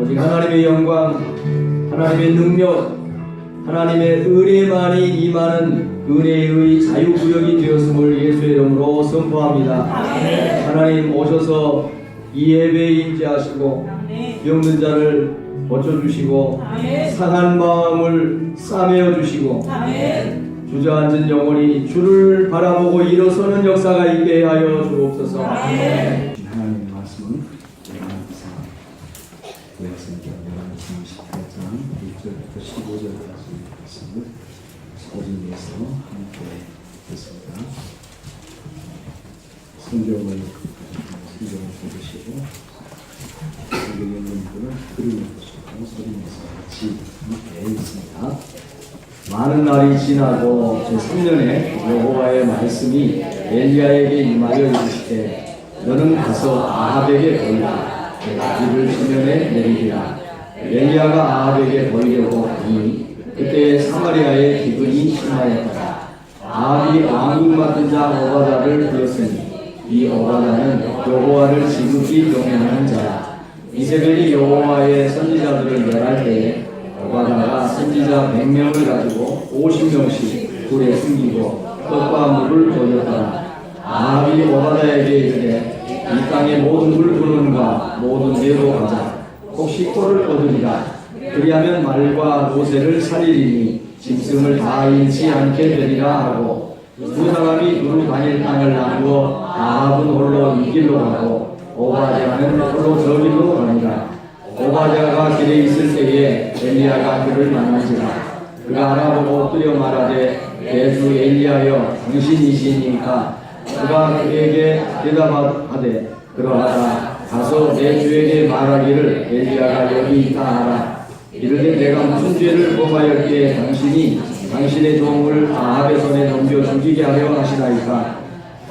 오직 하나님의 영광, 하나님의 능력, 하나님의 은혜만이 임하는 은혜의 자유구역이 되었음을 예수의 이름으로 선포합니다. 하나님 오셔서 이 예배에 임재하시고 병든 자를 고쳐주시고 상한 마음을 싸매어 주시고 주저앉은 영혼이 주를 바라보고 일어서는 역사가 있게 하여 주옵소서. 하나님의 말씀은 요한복음 18장 1절부터 15절까지 말씀을 소리내서 함께 듣습니다. 성경을 보시고 성경에 있는 분은 그림을 보시고 소리내서 같이 함께 있습니다. 많은 날이 지나고 제3년에 여호와의 말씀이 엘리야에게 임하여 이르시되 너는 가서 아합에게 보이라. 내가 비를 수면에 내리리라. 엘리야가 아합에게 보이려고 하니 그때 사마리아의 기근이 심하였다. 아합이 왕국 맡은 자 오바다를 불렀으니 이 오바다는 여호와를 지극히 경외하는 자라. 이세벨이 여호와의 선지자들을 멸할 때에 오바다가 선지자 100명을 가지고 50명씩 굴에 숨기고 떡과 물을 돌렸더라. 아합이 오바다에게 이르되 이 땅의 모든 물분과 모든 배로 가자. 혹시 꼴을 얻으리라. 그리하면 말과 노새를 살리리니 짐승을 다 잃지 않게 되리라 하고 두 사람이 두루 다닐 땅을 나누어 아합은 홀로 이 길로 가고 오바댜는 홀로 저 길로 가니라. 오바댜가 길에 있을 때에 엘리야가 그를 만난지라. 그가 알아보고 뜨려 말하되 대주 엘리야여 당신이시니까. 그가 그에게 대답하되 그러하다. 가서 내 주에게 말하기를 엘리야가 여기 있다 하라. 이르되 내가 무슨 죄를 범하였기에 당신이 당신의 종을 아합의 손에 넘겨 죽이게 하려 하시나이까.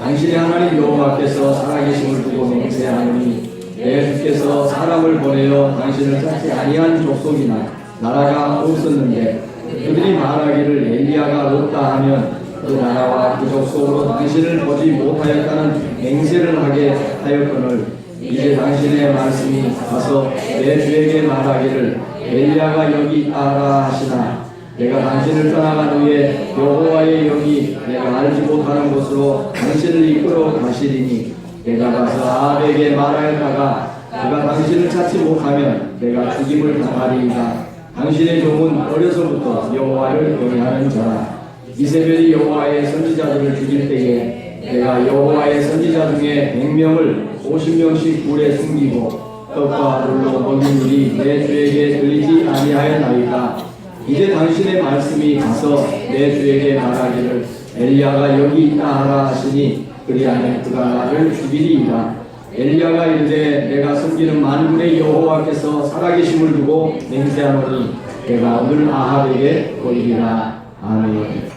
당신의 하나님 여호와께서 살아계심을 두고 맹세하노니 내 주께서 사람을 보내어 당신을 찾지 아니한 족속이나 나라가 없었는데 그들이 말하기를 엘리야가 없다 하면 그 나라와 그 족속으로 당신을 보지 못하였다는 맹세를 하게 하였거늘 이제 당신의 말씀이 가서 내 주에게 말하기를 엘리야가 여기 있다라 하시나 내가 당신을 떠나간 후에 여호와의 영이 내가 알지 못하는 곳으로 당신을 이끌어 가시리니 내가 가서 아합에게 말하였다가 그가 당신을 찾지 못하면 내가 죽임을 당하리이다. 당신의 종은 어려서부터 여호와를 경외하는 자라. 이세벨이 여호와의 선지자들을 죽일 때에 내가 여호와의 선지자 중에 100명을 50명씩 굴에 숨기고 떡과 물로 먹인 일이 내 주에게 들리지 아니하였나이까. 이제 당신의 말씀이 가서 내 주에게 말하기를 엘리야가 여기 있다 하라 하시니 그리하면 그가 나를 죽이리이다. 엘리야가 이르되 내가 섬기는 만군의 여호와께서 살아계심을 두고 맹세하노니 내가 오늘 아합에게 보이리라. 아멘.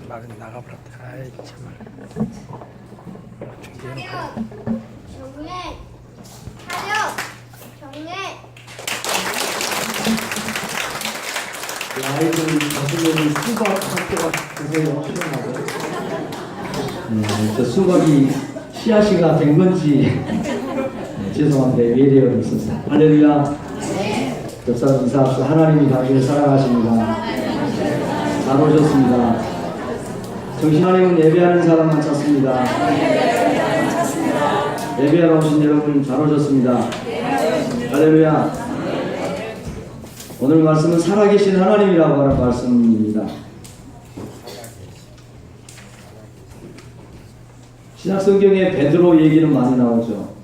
말은 나가버렸다. 아이 참말. 정례 사력 정례 아이들 자신들이 수박 학교가 그거에 출연하고 저 수박이 씨앗이가 된 건지 죄송한데 외래어를 썼어요. 할렐루야. 옆사람 인사합시다. 하나님이 당신을 사랑하십니다. 잘 오셨습니다. 정신하님은 예배하는 사람만 찾습니다. 예배하러 오신 여러분 잘 오셨습니다. 할렐루야. 오늘 말씀은 살아계신 하나님이라고 하는 말씀입니다. 신약성경에 베드로 얘기는 많이 나오죠.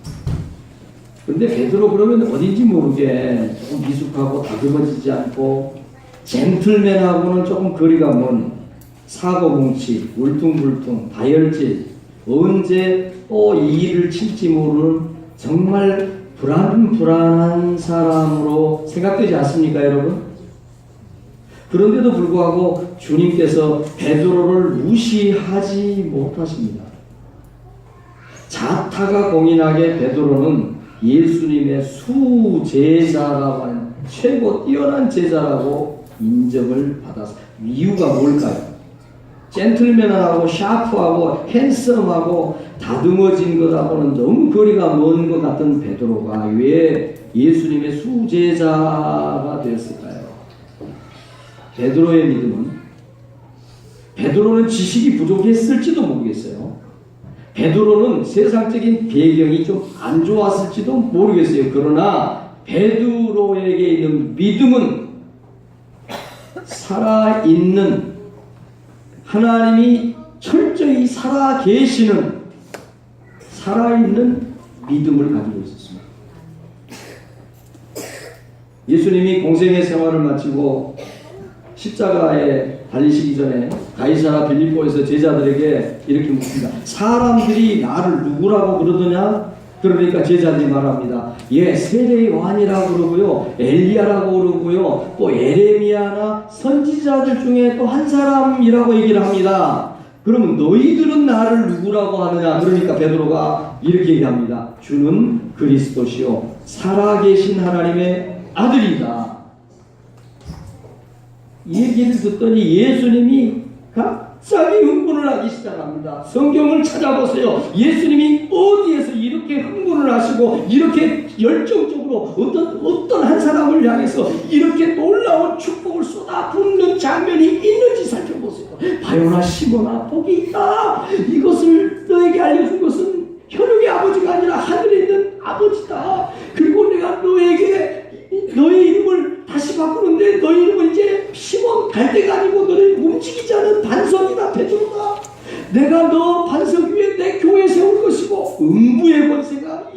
근데 베드로 그러면 어딘지 모르게 조금 미숙하고 다듬어지지 않고 젠틀맨하고는 조금 거리가 먼 사고뭉치, 울퉁불퉁, 다혈질, 언제 또 이 일을 칠지 모르는 정말 불안한 사람으로 생각되지 않습니까, 여러분? 그런데도 불구하고 주님께서 베드로를 무시하지 못하십니다. 자타가 공인하게 베드로는 예수님의 수제자라고 하는 최고 뛰어난 제자라고 인정을 받았습니다. 이유가 뭘까요? 젠틀맨하고 샤프하고 핸섬하고 다듬어진 것하고는 너무 거리가 먼 것 같은 베드로가 왜 예수님의 수제자가 되었을까요? 베드로의 믿음은, 베드로는 지식이 부족했을지도 모르겠어요. 베드로는 세상적인 배경이 좀 안 좋았을지도 모르겠어요. 그러나 베드로에게 있는 믿음은 살아있는, 하나님이 철저히 살아계시는 살아있는 믿음을 가지고 있었습니다. 예수님이 공생의 생활을 마치고 십자가에 달리시기 전에 가이사라 빌립보에서 제자들에게 이렇게 묻습니다. 사람들이 나를 누구라고 그러더냐? 그러니까 제자들이 말합니다. 예, 세례 요한이라고 그러고요, 엘리야라고 그러고요, 또 에레미야나 선지자들 중에 또 한 사람이라고 얘기를 합니다. 그러면 너희들은 나를 누구라고 하느냐? 그러니까 베드로가 이렇게 얘기합니다. 주는 그리스도시요 살아계신 하나님의 아들이다. 이 얘기를 듣더니 예수님이 갑자기 흥분을 하기 시작합니다. 성경을 찾아보세요. 예수님이 어디에서 이렇게 흥분을 하시고 이렇게 열정적으로 어떤 한 사람을 향해서 이렇게 놀라운 축복을 쏟아붓는 장면이 있는지 살펴보세요. 바요나 시몬아, 복이 있다. 이것을 너에게 알려준 것은 혈육의 아버지가 아니라 하늘에 있는 아버지다. 그리고 내가 너에게 너의 이름을 다시 바꾸는데 너의 이름은 이제 시몬 갈대가 아니고 너를 움직이지 않은 반석이다. 베드로다. 내가 너 반석 위에 내 교회 세울 것이고 음부의 권세가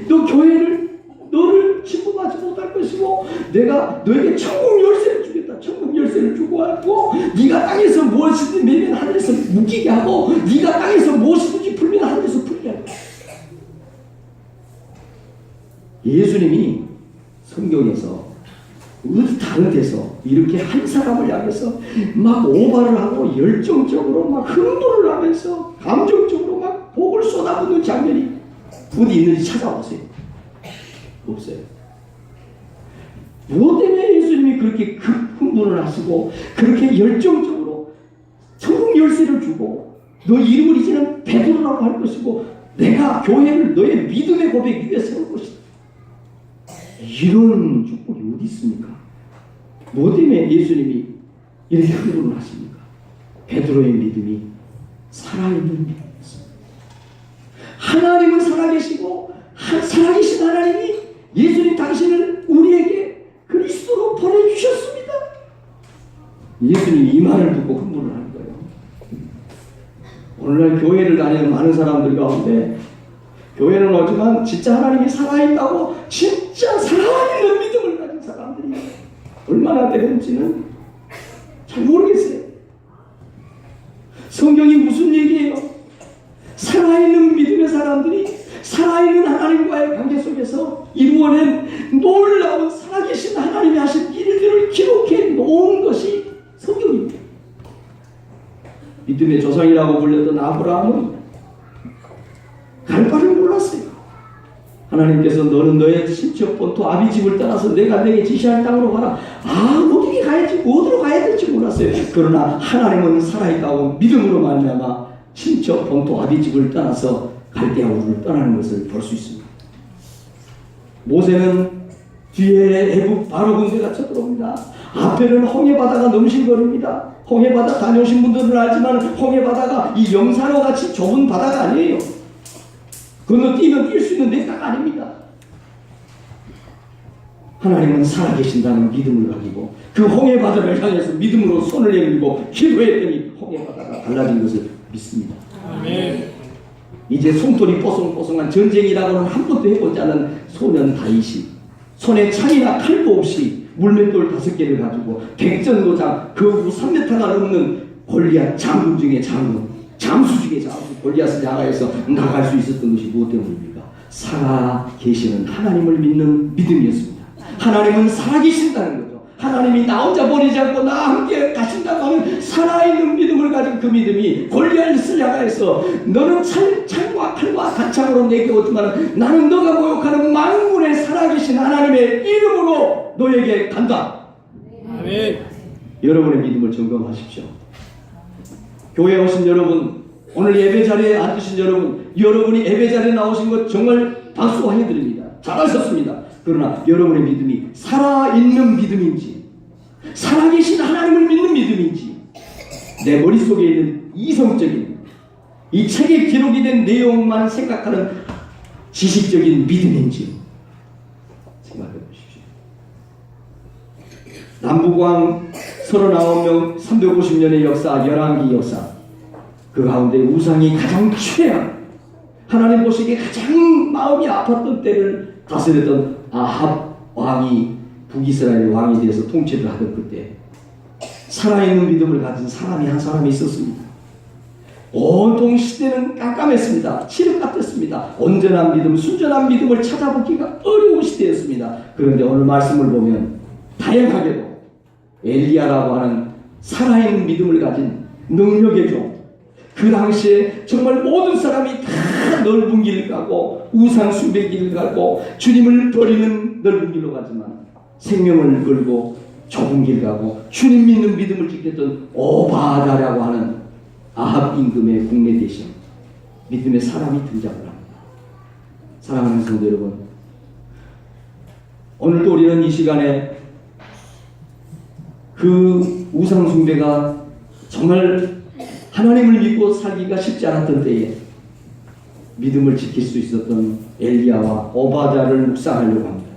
너 교회를 너를 침범하지 못할 것이고 내가 너에게 천국 열쇠를 주겠다. 천국 열쇠를 주고 하고 네가 땅에서 무엇이든 매면 하늘에서 묶이게 하고 네가 땅에서 무엇이든지 풀면 하늘에서 풀게 하고. 예수님이 성경에서 어디 다른 데서 이렇게 한 사람을 향해서 막 오바를 하고 열정적으로 막 흥분을 하면서 감정적으로 막 복을 쏟아붓는 장면이 어디 있는지 찾아보세요. 없어요. 무엇 때문에 예수님이 그렇게 흥분을 하시고 그렇게 열정적으로 천국 열쇠를 주고 너 이름을 이제는 베드로라고 할 것이고 내가 교회를 너의 믿음의 고백 위에 세울 것이다. 이런 축복이 어디 있습니까? 뭐 때문에 예수님이 이렇게 흥분을 하십니까? 베드로의 믿음이 살아있는 믿음이었습니다. 하나님은 살아계시고 살아계신 하나님이 예수님 당신을 우리에게 그리스도로 보내주셨습니다. 예수님이 이 말을 듣고 흥분을 하는 거예요. 오늘날 교회를 다니는 많은 사람들 가운데 교회는 오지만 진짜 하나님이 살아있다고 진짜 살아있는 믿음을 가진 사람들이 얼마나 되는지는 잘 모르겠어요. 성경이 무슨 얘기예요? 살아있는 믿음의 사람들이 살아있는 하나님과의 관계 속에서 이루어낸 놀라운 살아계신 하나님이 하신 일들을 기록해 놓은 것이 성경입니다. 믿음의 조상이라고 불렸던 아브라함은 갈 바를 몰랐어요. 하나님께서 너는 너의 친척 본토 아비집을 떠나서 내가 내게 지시할 땅으로 가라. 어디에 가야지 어디로 가야 될지 몰랐어요. 그러나 하나님은 살아있다고 믿음으로 말미암아 친척 본토 아비집을 떠나서 갈대아 우르를 떠나는 것을 볼 수 있습니다. 모세는 뒤에 애국 바로 군대가 쳐들어옵니다. 앞에는 홍해바다가 넘실거립니다. 홍해바다 다녀오신 분들은 알지만 홍해바다가 이 영산호 같이 좁은 바다가 아니에요. 건너뛰면 뛸 수 있는 데가 아닙니다. 하나님은 살아계신다는 믿음을 가지고 그 홍해바다를 향해서 믿음으로 손을 내밀고 기도했더니 홍해바다가 달라진 것을 믿습니다. 아멘. 이제 손톱이 뽀송뽀송한 전쟁이라고는 한 번도 해보지 않은 소년 다윗이 손에 창이나 칼도 없이 물맷돌 5개를 가지고 백전도장 그 3m가 넘는 골리앗 장군 중에 장군, 장수 중에 장수 골리앗을 향하여서 나갈 수 있었던 것이 무엇 때문입니까? 살아계시는 하나님을 믿는 믿음이었습니다. 하나님은 살아계신다는 거죠. 하나님이 나 혼자 버리지 않고 나와 함께 가신다고 하는 살아있는 믿음을 가진 그 믿음이 골리앗을 향하여서 너는 창과 칼과 단창으로 내게 오지만 나는 너가 모욕하는 만군의 살아계신 하나님의 이름으로 너에게 간다. 아멘. 여러분의 믿음을 점검하십시오. 교회에 오신 여러분, 오늘 예배 자리에 앉으신 여러분, 여러분이 예배 자리에 나오신 것 정말 박수하여 드립니다. 잘하셨습니다. 그러나 여러분의 믿음이 살아있는 믿음인지, 살아계신 하나님을 믿는 믿음인지, 내 머릿속에 있는 이성적인 이 책에 기록이 된 내용만 생각하는 지식적인 믿음인지 생각해 보십시오. 남북왕 39명 350년의 역사, 열왕기 역사, 그 가운데 우상이 가장 최악, 하나님 보시기에 가장 마음이 아팠던 때를 다스렸던 아합 왕이 북이스라엘 왕이 되어서 통치를 하던 그때 살아있는 믿음을 가진 사람이 한 사람이 있었습니다. 온통 시대는 깜깜했습니다. 칠흑 같았습니다. 온전한 믿음, 순전한 믿음을 찾아보기가 어려운 시대였습니다. 그런데 오늘 말씀을 보면 다양하게도 엘리야라고 하는 살아있는 믿음을 가진 능력의 종, 그 당시에 정말 모든 사람이 다 넓은 길을 가고 우상 숭배 길을 가고 주님을 버리는 넓은 길로 가지만 생명을 걸고 좁은 길 가고 주님 믿는 믿음을 지켰던 오바다라고 하는 아합 임금의 국내 대신 믿음의 사람이 등장을 합니다. 사랑하는 성도 여러분, 오늘도 우리는 이 시간에 그 우상 숭배가 정말 하나님을 믿고 살기가 쉽지 않았던 때에 믿음을 지킬 수 있었던 엘리야와 오바다를 묵상하려고 합니다.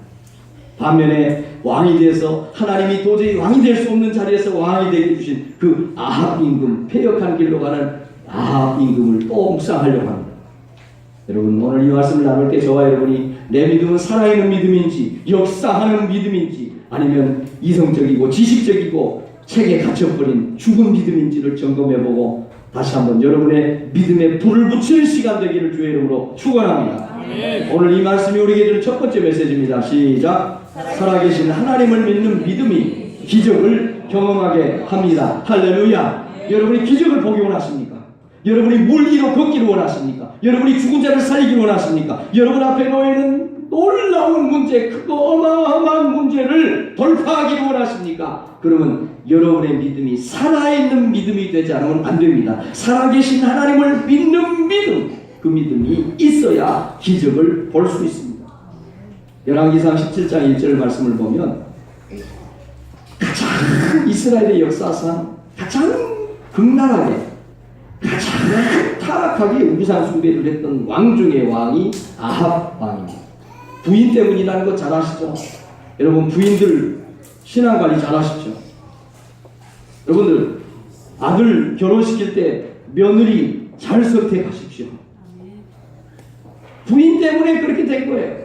반면에 왕이 돼서 하나님이 도저히 왕이 될 수 없는 자리에서 왕이 되게 주신 그 아합 임금, 패역한 길로 가는 아합 임금을 또 묵상하려고 합니다. 여러분, 오늘 이 말씀을 나눌 때 저와 여러분이 내 믿음은 살아있는 믿음인지, 역사하는 믿음인지, 아니면 이성적이고 지식적이고 책에 갇혀버린 죽은 믿음인지를 점검해보고 다시 한번 여러분의 믿음에 불을 붙이는 시간 되기를 주의 이름으로 축원합니다. 오늘 이 말씀이 우리에게 주는 첫 번째 메시지입니다. 시작. 살아계신 하나님을 믿는 믿음이 기적을 경험하게 합니다. 할렐루야. 여러분이 기적을 보기 원하십니까? 여러분이 물기로 걷기를 원하십니까? 여러분이 죽은 자를 살리기를 원하십니까? 여러분 앞에 놓여있는 놀라운 문제, 크고 어마어마한 문제를 돌파하기를 원하십니까? 그러면 여러분의 믿음이 살아있는 믿음이 되지 않으면 안 됩니다. 살아계신 하나님을 믿는 믿음, 그 믿음이 있어야 기적을 볼 수 있습니다. 열왕기상 17장 1절 말씀을 보면 가장 이스라엘의 역사상 가장 극랄하게, 가장 타락하게 우상 숭배를 했던 왕 중의 왕이 아합 왕입니다. 부인 때문이라는 거 잘 아시죠? 여러분, 부인들 신앙관리 잘 하십시오. 여러분들, 아들 결혼시킬 때 며느리 잘 선택하십시오. 부인 때문에 그렇게 된 거예요.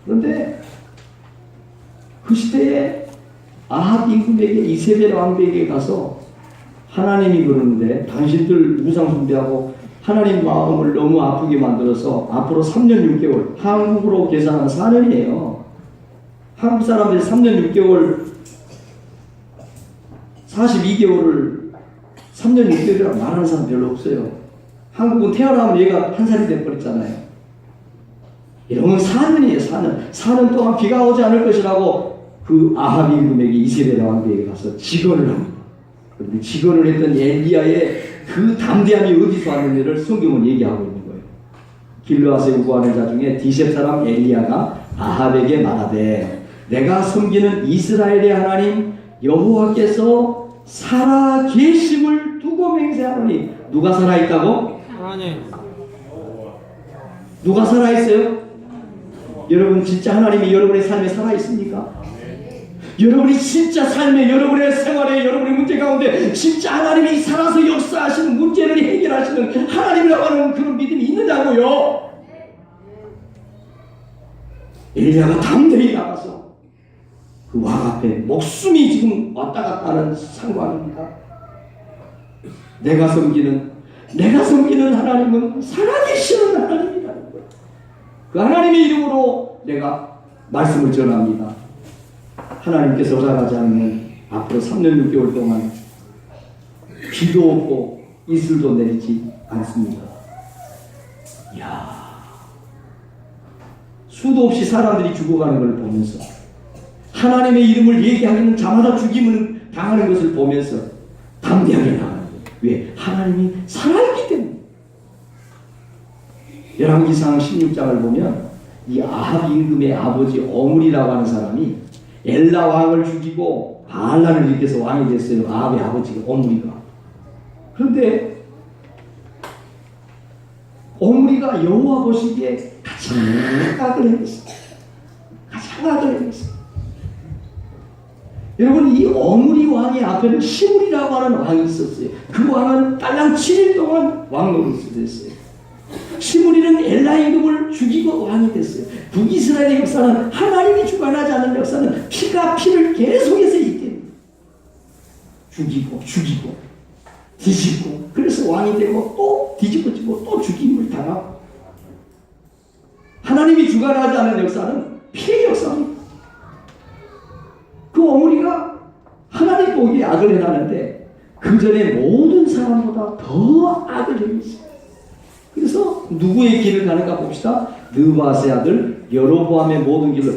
그런데 그 시대에 아합 임금에게, 이세벨 왕에게 가서 하나님이 그러는데 당신들 우상 숭배하고 하나님 마음을 너무 아프게 만들어서 앞으로 3년 6개월, 한국으로 계산한 4년이에요. 한국 사람들이 3년 6개월, 42개월을 3년 6개월이라고 말하는 사람 별로 없어요. 한국은 태어나면 얘가 한 살이 돼버렸잖아요. 이러면 4년이에요. 4년 동안 비가 오지 않을 것이라고 그 아합 임금에게, 이세벨 왕에게 가서 직언을 합니다. 그런데 직언을 했던 엘리야의 그 담대함이 어디서 왔는지를 성경은 얘기하고 있는 거예요. 길르앗에 우거하는 자 중에 디셉 사람 엘리야가 아합에게 말하되, 내가 섬기는 이스라엘의 하나님 여호와께서 살아 계심을 두고 맹세하노니. 누가 살아있다고? 하나님. 누가 살아있어요? 여러분, 진짜 하나님이 여러분의 삶에 살아있습니까? 여러분이 진짜 삶에, 여러분의 생활에, 여러분의 문제 가운데 진짜 하나님이 살아서 역사하시는, 문제를 해결하시는 하나님이라고 하는 그런 믿음이 있느냐고요. 엘리야가 담대히 나가서 그 왕 앞에 목숨이 지금 왔다 갔다 하는 상황입니다. 내가 섬기는 하나님은 살아계시는 하나님이라는 거예요. 그 하나님의 이름으로 내가 말씀을 전합니다. 하나님께서 허락하지 않으면 앞으로 3년 6개월 동안 비도 없고 이슬도 내리지 않습니다. 이야, 수도 없이 사람들이 죽어가는 걸 보면서, 하나님의 이름을 얘기하기는 자마다 죽임을 당하는 것을 보면서 담대하게 나가는 거예요. 왜? 하나님이 살아있기 때문에. 열왕기상 16장을 보면 이 아합 임금의 아버지 어물이라고 하는 사람이 엘라 왕을 죽이고 바알란을 일으켜서 왕이 됐어요. 아합의 아버지가 어물이가. 그런데 어물이가 여호와 보시기에 가장 악을 행했어요. 가장 악을 행했어요. 여러분, 이 어물이 왕의 앞에는 시므리라고 하는 왕이 있었어요. 그 왕은 딸랑 7일 동안 왕 노릇을 했어요. 시므리는 엘라 임금을 죽이고 왕이 됐어요. 북이스라엘의 역사는 하나님이 주관하지 않는 역사는 피가 피를 계속해서 있게 됩니다. 죽이고 뒤집고 그래서 왕이 되고 또 뒤집어지고 또 죽임을 당하고. 하나님이 주관하지 않는 역사는 피의 역사입니다. 그 어머니가 하나님 보기에 악을 행하는데 그 전에 모든 사람보다 더 악을 행했어요. 그래서 누구의 길을 가는가 봅시다. 느바세 아들 여로보암의 모든 길로.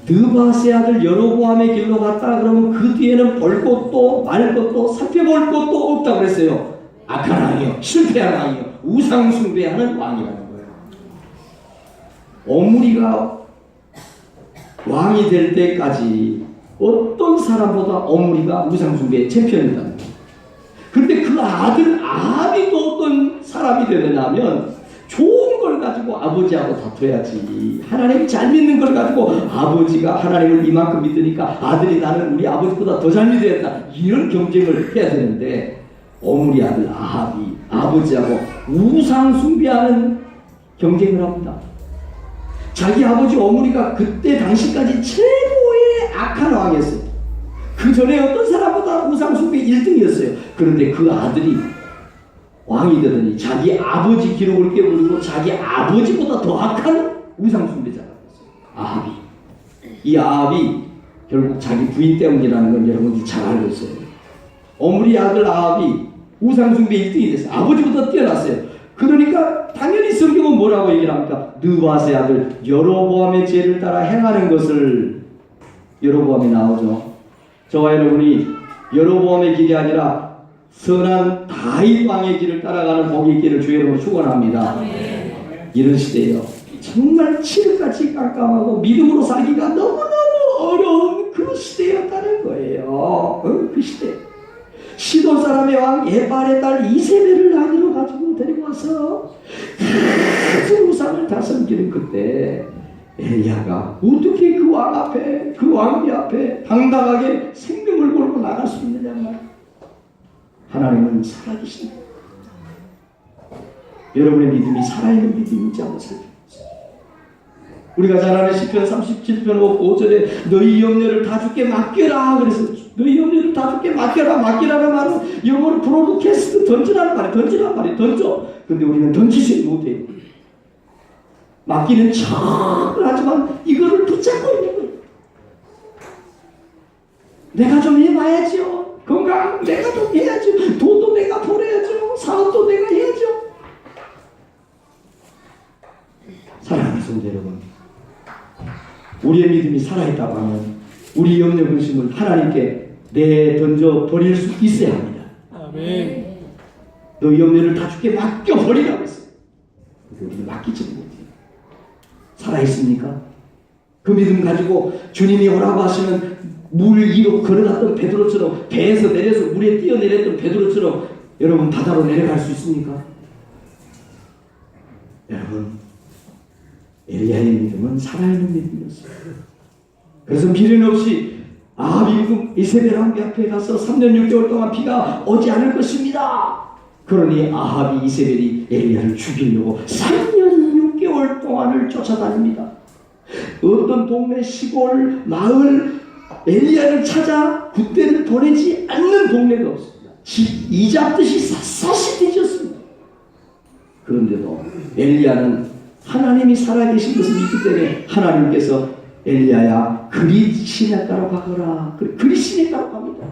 느바세 아들 여로보암의 길로 갔다 그러면 그 뒤에는 볼 것도 말 것도 살펴볼 것도 없다고 그랬어요. 악한 왕이요, 실패한 왕이요, 우상 숭배하는 왕이라는 거예요. 어므리가 왕이 될 때까지 어떤 사람보다 어므리가 우상 숭배의 챔피언이라는 거예요. 그런데 그 아들 아합이 또 어떤 사람이 되느냐면 좋은 걸 가지고 아버지하고 다퉈야지. 하나님 잘 믿는 걸 가지고 아버지가 하나님을 이만큼 믿으니까 아들이 나는 우리 아버지보다 더 잘 믿어야겠다. 이런 경쟁을 해야 되는데 어므리 아들 아합이 아버지하고 우상 숭배하는 경쟁을 합니다. 자기 아버지 어므리가 그때 당시까지 최고의 악한 왕이었어요. 그 전에 어떤 사람보다 우상 숭배 1등이었어요. 그런데 그 아들이 왕이 되더니 자기 아버지 기록을 깨부리고 자기 아버지보다 더 악한 우상 숭배자가 됐어요. 아합이. 이 아합이 결국 자기 부인 때문이라는 건 여러분들이 잘 알고 있어요. 어므리 아들 아합이 우상 숭배 1등이 됐어요. 아버지보다 뛰어났어요. 그러니까 당연히 성경은 뭐라고 얘기를 합니까? 느바세 아들 여로보암의 죄를 따라 행하는 것을. 여로보암이 나오죠. 저와 여러분이 여로보암의 길이 아니라 선한 다윗 왕의 길을 따라가는 복이 있기를 주의 이름으로 축원합니다. 이런 시대에요. 정말 칠흑같이 깜깜하고 믿음으로 살기가 너무너무 어려운 그 시대였다는 거예요. 그 시대. 시돈 사람의 왕 에발의 딸 이세벨을 아내로 가지고 데리고 와서 큰 우상을 다섬기는 그때 엘리야가 어떻게 그 왕 앞에, 그 왕비 앞에 당당하게 생명을 걸고 나갈 수 있느냐 말이야. 하나님은 살아계십니다. 여러분의 믿음이 살아있는 믿음인지 한번 살펴보세요. 우리가 잘 아는 시편 37편 5절에 너희 염려를 다 주께 맡겨라. 그래서 너희 염려를 다 주께 맡겨라. 맡기라는 말은 영어로 브로드캐스트 던지라는 말이에요. 던지라는 말이에요. 던져. 근데 우리는 던지지 못해요. 맡기는 척을 하지만 이거를 붙잡고 있는 거예요. 내가 좀 해봐야죠. 건강 내가 좀 해야죠. 돈도 내가 벌어야죠. 사업도 내가 해야죠. 사랑하는 성도 여러분, 우리의 믿음이 살아있다고 하면 우리 염려 근심을 하나님께 내던져 버릴 수 있어야 합니다. 아멘. 너희 염려를 다 주께 맡겨버리라고 했어요. 우리는 맡기지 못해요. 살아있습니까? 그 믿음 가지고 주님이 오라고 하시는 물 위로 걸어갔던 베드로처럼, 배에서 내려서 물에 뛰어내렸던 베드로처럼 여러분 바다로 내려갈 수 있습니까? 여러분, 엘리야의 믿음은 살아있는 믿음이었어요. 그래서 미련 없이 아합 임금 이세벨 왕비 앞에 가서 3년 6개월 동안 비가 오지 않을 것입니다. 그러니 아합이 이세벨이 엘리야를 죽이려고 3년 6개월 동안을 쫓아다닙니다. 어떤 동네, 시골, 마을, 엘리야를 찾아 굿대를 보내지 않는 동네가 없습니다. 이잡듯이 샅샅이 뒤졌습니다. 그런데도 엘리야는 하나님이 살아계신 것을 믿기 때문에 하나님께서 엘리야야 그리 시냇가로 가거라. 그리 시냇가로 갑니다.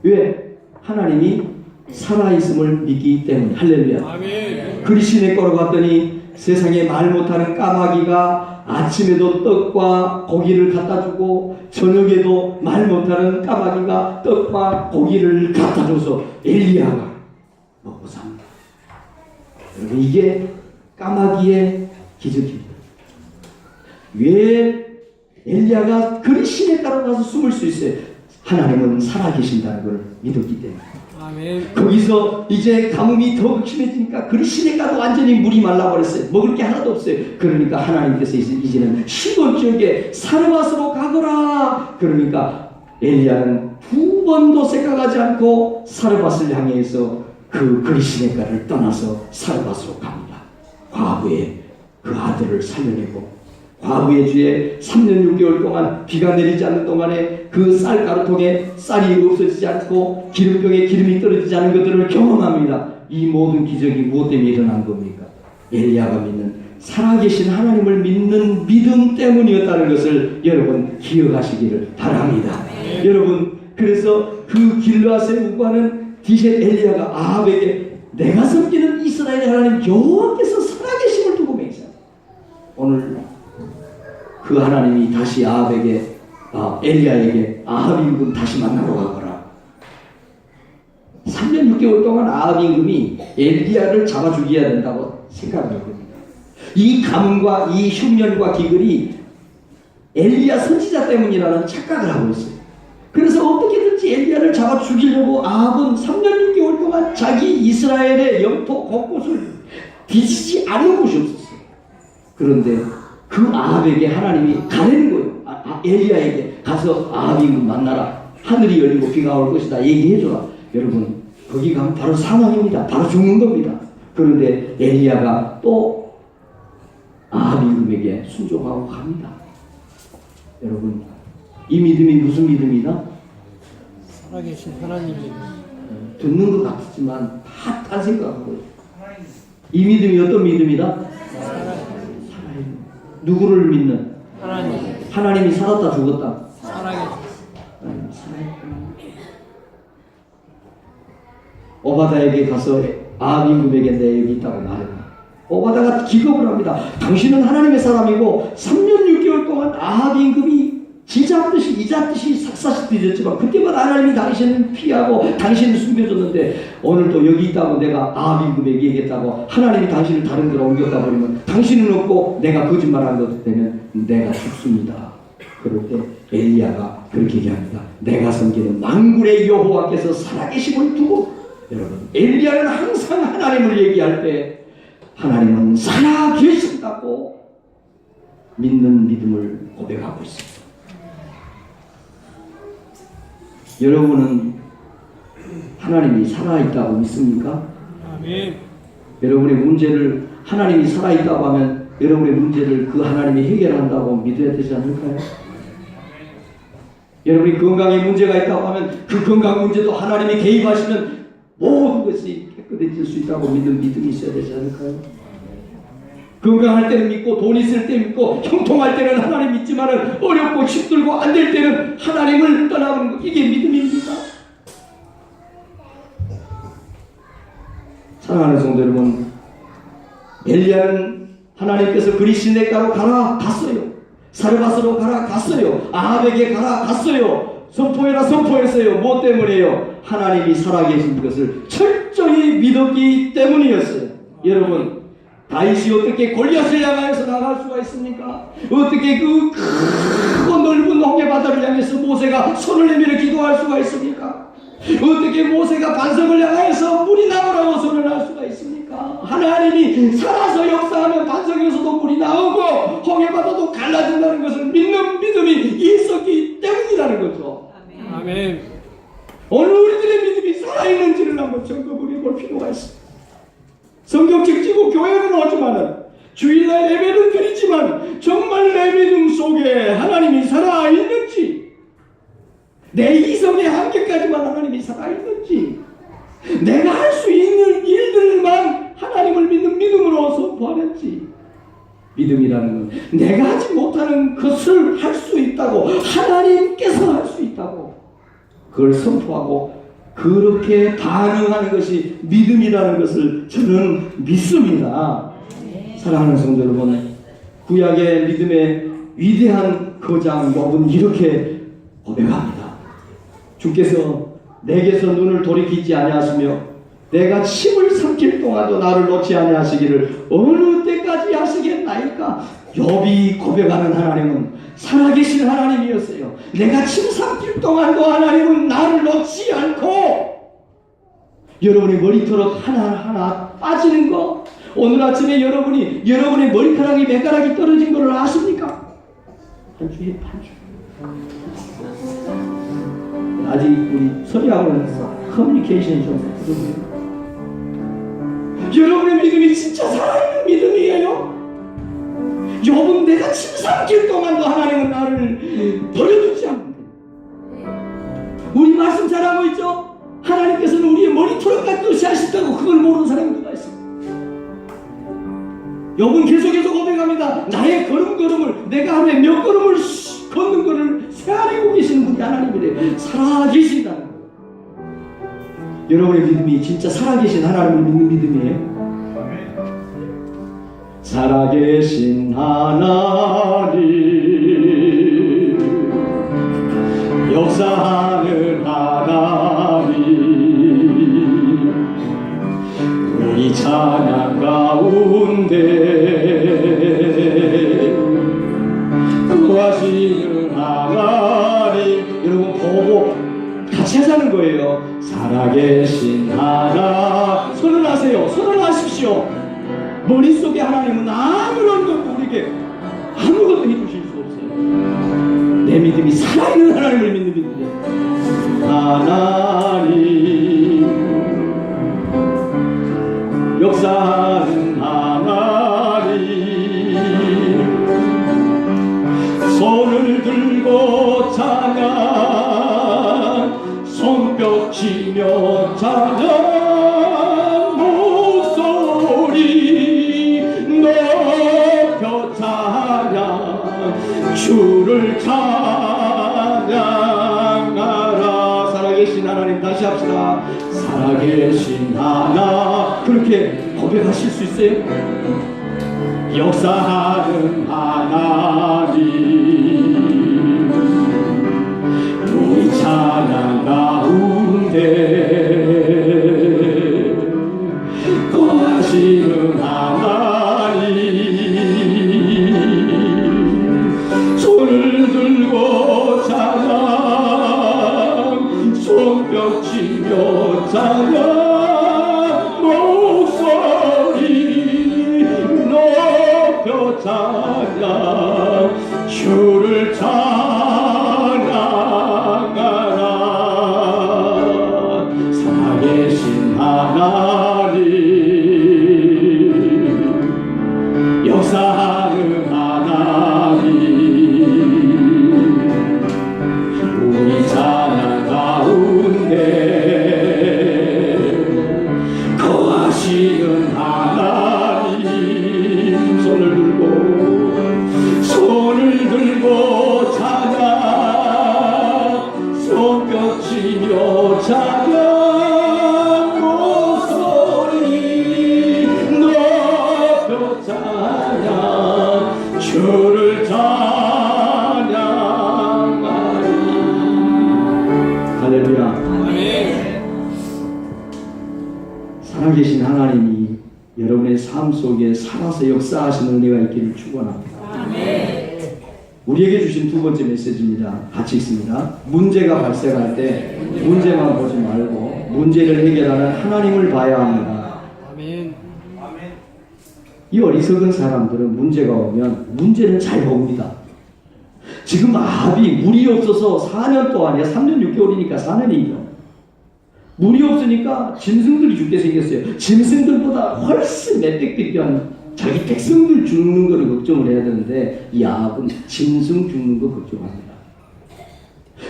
왜? 하나님이 살아있음을 믿기 때문에. 할렐루야. 아멘. 그리 시냇가로 갔더니 세상에 말 못하는 까마귀가 아침에도 떡과 고기를 갖다 주고 저녁에도 말 못하는 까마귀가 떡과 고기를 갖다 줘서 엘리야가 먹고 삽니다. 여러분, 이게 까마귀의 기적입니다. 왜 엘리야가 그리 시냇가로 가서 숨을 수 있어요? 하나님은 살아계신다는 걸 믿었기 때문에. 아멘. 거기서 이제 가뭄이 더 심해지니까 그리 시냇가도 완전히 물이 말라버렸어요. 먹을 게 하나도 없어요. 그러니까 하나님께서 이제는 시돈 지역에 사르밧으로 가거라. 그러니까 엘리야는 두 번도 생각하지 않고 사르밧을 향해서 그 그리 시냇가를 떠나서 사르밧으로 갑니다. 과부의 그 아들을 살려내고, 과부의 주에 3년 6개월 동안 비가 내리지 않는 동안에 그 쌀가루통에 쌀이 없어지지 않고 기름병에 기름이 떨어지지 않은 것들을 경험합니다. 이 모든 기적이 무엇 때문에 일어난 겁니까? 엘리야가 믿는, 살아계신 하나님을 믿는 믿음 때문이었다는 것을 여러분 기억하시기를 바랍니다. 여러분, 그래서 그 길르앗의 우과는 디벳 엘리야가 아합에게 내가 섬기는 이스라엘의 하나님 여호와께서 살아계심을 두고 맹세합니다. 오늘 그 하나님이 다시 엘리야에게 아합 임금 다시 만나러 가거라. 3년 6개월 동안 아합 임금이 엘리야를 잡아 죽여야 된다고 생각을 했거든요. 이 가뭄과 이 흉년과 기근이 엘리야 선지자 때문이라는 착각을 하고 있어요. 그래서 어떻게든지 엘리야를 잡아 죽이려고 아합은 3년 6개월 동안 자기 이스라엘의 영토 곳곳을 뒤지지 않은 곳이 없었어요. 그런데 그 아합에게 하나님이 가라는 거예요. 엘리야에게 가서 아합 임금 만나라. 하늘이 열리고 비가 올 것이다. 얘기해줘라. 여러분, 거기 가면 바로 사망입니다. 바로 죽는 겁니다. 그런데 엘리야가 또 아합 임금에게 순종하고 갑니다. 여러분, 이 믿음이 무슨 믿음이다? 살아계신 하나님이. 듣는 것 같지만 다 딴 생각하고 있어요. 이 믿음이 어떤 믿음이다? 누구를 믿는? 하나님. 하나님이 살았다 죽었다. 살아계신. 오바다에게 가서 아합 임금에게 내 여기 있다고 말합니다. 오바다가 기겁을 합니다. 당신은 하나님의 사람이고 3년 6개월 동안 아합 임금이 지잡듯이 이잡듯이 삭사시 뒤졌지만 그때마다 하나님이 당신을 피하고 당신을 숨겨줬는데 오늘도 여기 있다고 내가 아합 임금에게 얘기했다고 하나님이 당신을 다른 데로 옮겼다 버리면 당신은 없고 내가 거짓말한 것 되면 내가 죽습니다. 그럴 때 엘리야가 그렇게 얘기합니다. 내가 섬기는 만군의 여호와께서 살아계심을 두고, 여러분, 엘리야는 항상 하나님을 얘기할 때 하나님은 살아계신다고 믿는 믿음을 고백하고 있습니다. 여러분은 하나님이 살아있다고 믿습니까? 아멘. 여러분의 문제를 하나님이 살아있다고 하면 여러분의 문제를 그 하나님이 해결한다고 믿어야 되지 않을까요? 여러분이 건강에 문제가 있다고 하면 그 건강 문제도 하나님이 개입하시면 모든 것이 깨끗해질 수 있다고 믿는 믿음이 있어야 되지 않을까요? 건강할 때는 믿고 돈 있을 때 믿고 형통할 때는 하나님 믿지만은 어렵고 힘들고 안 될 때는 하나님을 떠나는 것, 이게 믿음입니다. 사랑하는 성도 여러분, 엘리야는 하나님께서 그리 시냇가로 가라 갔어요. 사르밧으로 가라 갔어요. 아합에게 가라 갔어요. 선포해라 선포했어요. 무엇 때문에요? 하나님이 살아계신 것을 철저히 믿었기 때문이었어요. 여러분, 다윗이 어떻게 골리앗을 향하여서 나갈 수가 있습니까? 어떻게 그 크고 넓은 홍해바다를 향해서 모세가 손을 내밀어 기도할 수가 있습니까? 어떻게 모세가 반석을 향하여서 물이 나오라고 선언할 수가 있습니까? 하나님이 살아서 역사하면 반석에서도 물이 나오고 홍해바다도 갈라진다는 것을 믿는 믿음이 있었기 때문이라는 거죠. 아멘. 오늘 우리들의 믿음이 살아있는지를 한번 점검을 해볼 필요가 있습니다. 성경책 지고 교회는 오지만은 주일날 예배는 드리지만 정말 내 믿음 속에 하나님이 살아있는지, 내 이성의 한계까지만 하나님이 살아있는지, 내가 할 수 있는 일들만 하나님을 믿는 믿음으로 선포하는지. 믿음이라는 건 내가 하지 못하는 것을 할 수 있다고, 하나님께서 할 수 있다고 그걸 선포하고 그렇게 반응하는 것이 믿음이라는 것을 저는 믿습니다. 사랑하는 성도 여러분, 구약의 믿음의 위대한 거장 욥은 이렇게 고백합니다. 주께서 내게서 눈을 돌이키지 아니하시며 내가 침을 삼킬 동안도 나를 놓지 아니하시기를 어느 때까지 하시겠나이까? 욥이 고백하는 하나님은 살아계신 하나님이었어요. 내가 침 삼킬 동안도 하나님은 나를 놓지 않고, 여러분의 머리털 하나하나 빠지는 거, 오늘 아침에 여러분의 머리카락이 몇 가락이 떨어진 것을 아십니까? 한 주에 한 주. 아직 우리 서리하고는 커뮤니케이션이 좀 부족해요. 여러분의 믿음이 진짜 살아있는 믿음이에요. 욥은 내가 침 삼킬 동안도 하나님은 나를 버려두지 않는다. 우리 말씀 잘하고 있죠? 하나님께서는 우리의 머리털까지 도시하신다고. 그걸 모르는 사람이 누가 있습니까? 욥은 계속해서 고백합니다. 나의 걸음걸음을, 내가 하루에 몇 걸음을 걷는 것을 세아리고 계시는 분이 하나님이래. 살아계신다는 거예요. 여러분의 믿음이 진짜 살아계신 하나님을 믿는 믿음이에요. 살아계신 하나님, 역사하는 하나님, 우리 찬양 가운데 거하시는 하나님. 여러분 보고 같이 하자는 거예요. 살아계신 하나님. 선언하세요. 선언하십시오. 머릿속에 하나님은 아무런 것도 우리에게 아무것도 해주실 수 없어요. 내 믿음이 살아있는 하나님을 믿는 믿음이에요. 하나님, 역사하는 하나님, 손을 들고 찬양, 손뼉 치며 찬양, 주를 찬양하라. 살아계신 하나님, 다시 합시다. 살아계신 하나. 그렇게 고백하실 수 있어요? 역사하는 하나님, 우리 찬양 가운데 거하시는 하나님, 손을 들고 찬양, 손뼉 치며 찬양, 목소리 높여 찬양, 주를 찬양하라. 살아계신 하나님, 역사하는 하나님, 우리 찬양 가운데 거하시는 하나님, 손을 들고 찬양, 손뼉 치며 찬양, 목소리 높여 찬양, 주를 찬양하리. 할렐루야. 아멘. 살아계신 하나님이 여러분의 삶 속에 살아서 역사하시는 은혜가 있기를 축원합니다. 우리에게 주신 두 번째 메시지입니다. 같이 읽습니다. 문제가 발생할 때 문제만 보지 말고 문제를 해결하는 하나님을 봐야 합니다. 아멘. 이 어리석은 사람들은 문제가 오면 문제는 잘 봅니다. 지금 아합이 물이 없어서 4년 동안이야. 3년 6개월이니까 4년이죠. 물이 없으니까 짐승들이 죽게 생겼어요. 짐승들보다 훨씬 몇 백배경 자기 백성들 죽는 거를 걱정을 해야 되는데, 이 아합은 짐승 죽는 거 걱정합니다.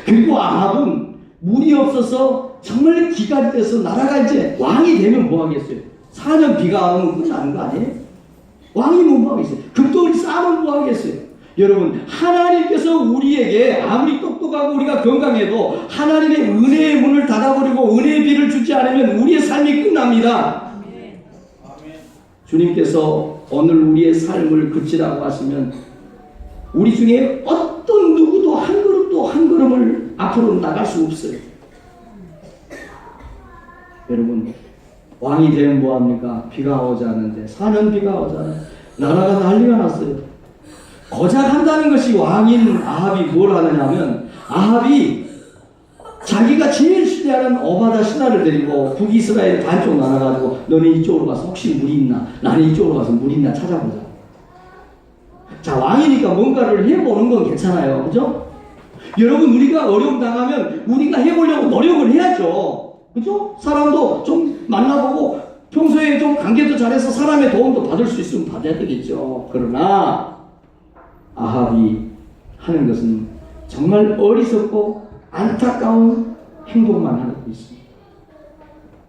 그리고 아합은 물이 없어서 정말 기갈이 돼서 나라가 이제 왕이 되면 뭐 하겠어요? 4년 비가 안 오면 끝나는 거 아니에요? 왕이 뭐 하겠어요? 금덩어리 쌓으면 뭐 하겠어요? 여러분, 하나님께서 우리에게 아무리 똑똑하고 우리가 건강해도 하나님의 은혜의 문을 닫아버리고 은혜의 비를 주지 않으면 우리의 삶이 끝납니다. 주님께서 오늘 우리의 삶을 그치라고 하시면 우리 중에 어떤 누구도 한 걸음도 한 걸음을 앞으로 나갈 수 없어요. 여러분, 왕이 되면 뭐합니까? 비가 오지 않는데, 사는 비가 오잖아요. 나라가 난리가 났어요. 고작 한다는 것이 왕인 아합이 뭘 하느냐 하면, 아합이 자기가 제일 신뢰하는 오바다 신하를 데리고 북이스라엘 반쪽 나눠가지고 너는 이쪽으로 가서 혹시 물 있나? 나는 이쪽으로 가서 물 있나 찾아보자. 자, 왕이니까 뭔가를 해보는 건 괜찮아요. 그죠? 여러분, 우리가 어려움 당하면 우리가 해보려고 노력을 해야죠. 그죠? 사람도 좀 만나보고 평소에 좀 관계도 잘해서 사람의 도움도 받을 수 있으면 받아야 되겠죠. 그러나 아합이 하는 것은 정말 어리석고 안타까운 행동만 하고 있습니다.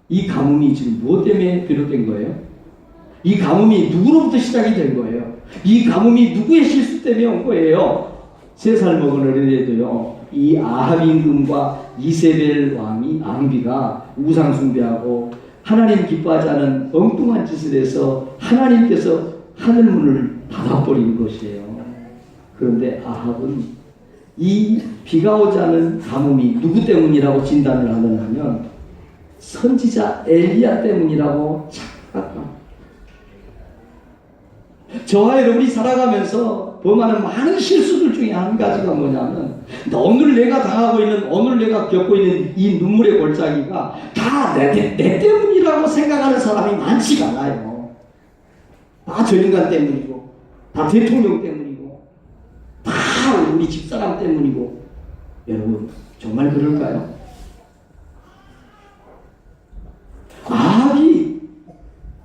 이 가뭄이 지금 무엇 때문에 비롯된 거예요? 이 가뭄이 누구로부터 시작이 된 거예요? 이 가뭄이 누구의 실수 때문에 온 거예요? 3살 먹은 어린애도요, 이 아합 임금과 이세벨 왕이 앙비가 우상 숭배하고 하나님 기뻐하지 않은 엉뚱한 짓을 해서 하나님께서 하늘문을 닫아버린 것이에요. 그런데 아합은 이 비가 오지 않은 가뭄이 누구 때문이라고 진단을 하느냐면 선지자 엘리야 때문이라고 착각합니다. 저와 여러분이 살아가면서 범하는 많은 실수들 중에 한 가지가 뭐냐면 오늘 내가 당하고 있는, 오늘 내가 겪고 있는 이 눈물의 골짜기가 다 내 때문이라고 생각하는 사람이 많지가 않아요. 다 저 인간 때문이고, 다 대통령 때문이고, 다 우리 집사람 때문이고. 여러분, 정말 그럴까요? 아합이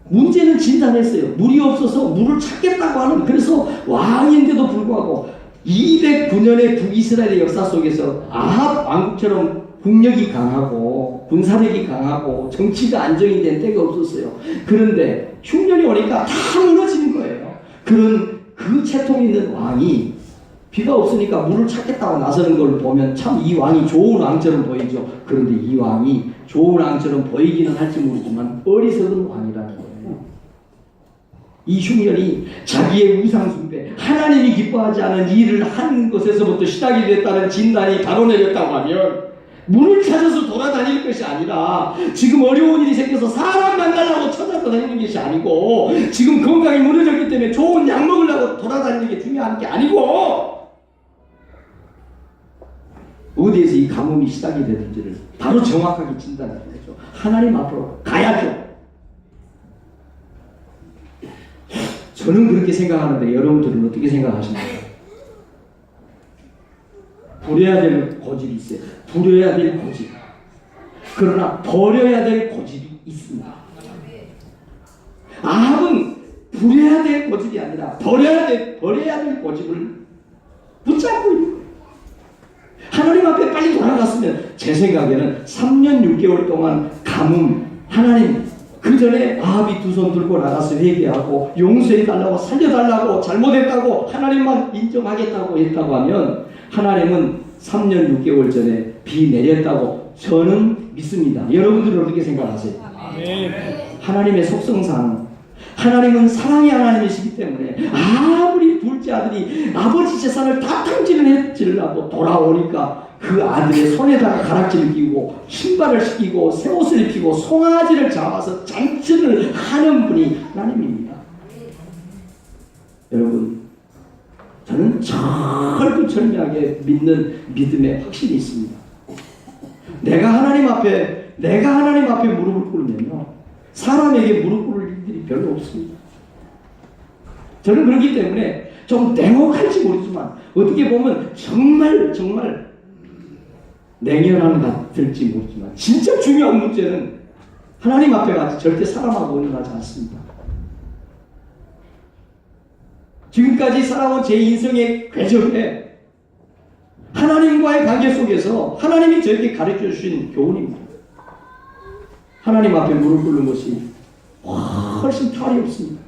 문제는 진단했어요. 물이 없어서 물을 찾겠다고 하는, 그래서 왕인데도 불구하고 209년의 북이스라엘의 역사 속에서 아합 왕국처럼 국력이 강하고 군사력이 강하고 정치가 안정이 된 때가 없었어요. 그런데 흉년이 오니까 다 무너지는 거예요. 그런 그 채통 있는 왕이 비가 없으니까 물을 찾겠다고 나서는 걸 보면 참 이 왕이 좋은 왕처럼 보이죠. 그런데 이 왕이 좋은 왕처럼 보이기는 할지 모르지만 어리석은 왕이라는 거예요. 이 흉년이 자기의 우상 숭배, 하나님이 기뻐하지 않은 일을 한 것에서부터 시작이 됐다는 진단이 바로 내렸다고 하면 물을 찾아서 돌아다닐 것이 아니라 지금 어려운 일이 생겨서 사람 만나려고 찾아다니는 것이 아니고 지금 건강이 무너졌기 때문에 좋은 약 먹으려고 돌아다니는 게 중요한 게 아니고 어디에서 이 가뭄이 시작이 되는지를 바로 정확하게 진단해야 되죠. 하나님 앞으로 가야죠. 저는 그렇게 생각하는데 여러분들은 어떻게 생각하십니까? 부려야 될 고집이 있어요. 부려야 될 고집. 그러나 버려야 될 고집이 있습니다. 아합은 부려야 될 고집이 아니라 버려야 될 고집을 붙잡고 있는 거예요. 하나님 앞에 빨리 돌아갔으면 제 생각에는 3년 6개월 동안 가뭄, 하나님 그 전에 아합이 두 손 들고 나가서 회개하고 용서해달라고, 살려달라고, 잘못했다고 하나님만 인정하겠다고 했다고 하면 하나님은 3년 6개월 전에 비 내렸다고 저는 믿습니다. 여러분들은 어떻게 생각하세요? 하나님의 속성상 하나님은 사랑의 하나님이시기 때문에 아무리 둘째 아들이 아버지 재산을 다 탕진을 해지려고 돌아오니까 그 아들의 손에다가 가락지를 끼고 신발을 시키고 새 옷을 입히고 송아지를 잡아서 잔치를 하는 분이 하나님입니다. 여러분, 저는 철두철미하게 믿는 믿음에 확신이 있습니다. 내가 하나님 앞에 무릎을 꿇으면요, 사람에게 무릎 꿇을 일들이 별로 없습니다. 저는 그렇기 때문에 좀 냉혹할지 모르지만 어떻게 보면 정말 냉혈한 같을지 모르지만 진짜 중요한 문제는 하나님 앞에 가지 절대 사람하고 의논하지 않습니다. 지금까지 살아온 제 인생의 궤적에 하나님과의 관계 속에서 하나님이 저에게 가르쳐 주신 교훈입니다. 하나님 앞에 무릎 꿇는 것이 훨씬 탈이 없습니다.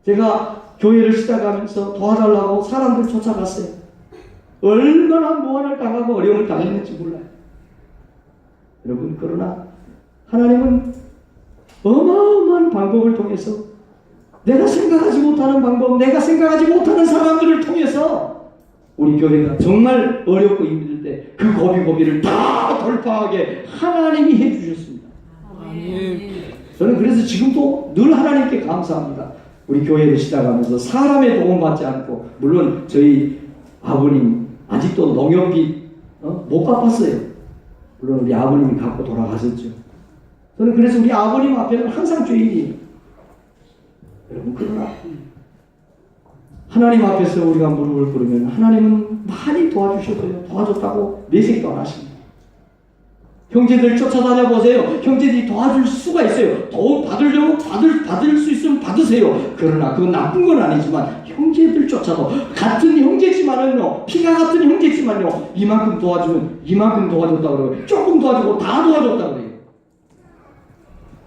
제가 교회를 시작하면서 도와달라고 사람들 쫓아갔어요. 얼마나 모한을 당하고 어려움을 당했는지 몰라요. 여러분, 그러나 하나님은 어마어마한 방법을 통해서 내가 생각하지 못하는 방법, 내가 생각하지 못하는 사람들을 통해서 우리 교회가 정말 어렵고 힘들 때 그 고비고비를 다 돌파하게 하나님이 해주셨습니다. 아멘. 저는 그래서 지금도 늘 하나님께 감사합니다. 우리 교회를 시작하면서 사람의 도움받지 않고, 물론 저희 아버님 아직도 농협비 못 갚았어요. 물론 우리 아버님이 갖고 돌아가셨죠. 저는 그래서 우리 아버님 앞에는 항상 죄인이에요. 여러분, 그러나 하나님 앞에서 우리가 무릎을 꿇으면 하나님은 많이 도와주셨어요. 도와줬다고 내색도 안 하십니다. 형제들 쫓아다녀 보세요. 형제들이 도와줄 수가 있어요. 더 받으려고 받을 수 있으면 받으세요. 그러나 그건 나쁜 건 아니지만 형제들 쫓아도 같은 형제지만은요, 피가 같은 형제지만요, 이만큼 도와주면 이만큼 도와줬다 그러고, 조금 도와주고 다 도와줬다 그래요.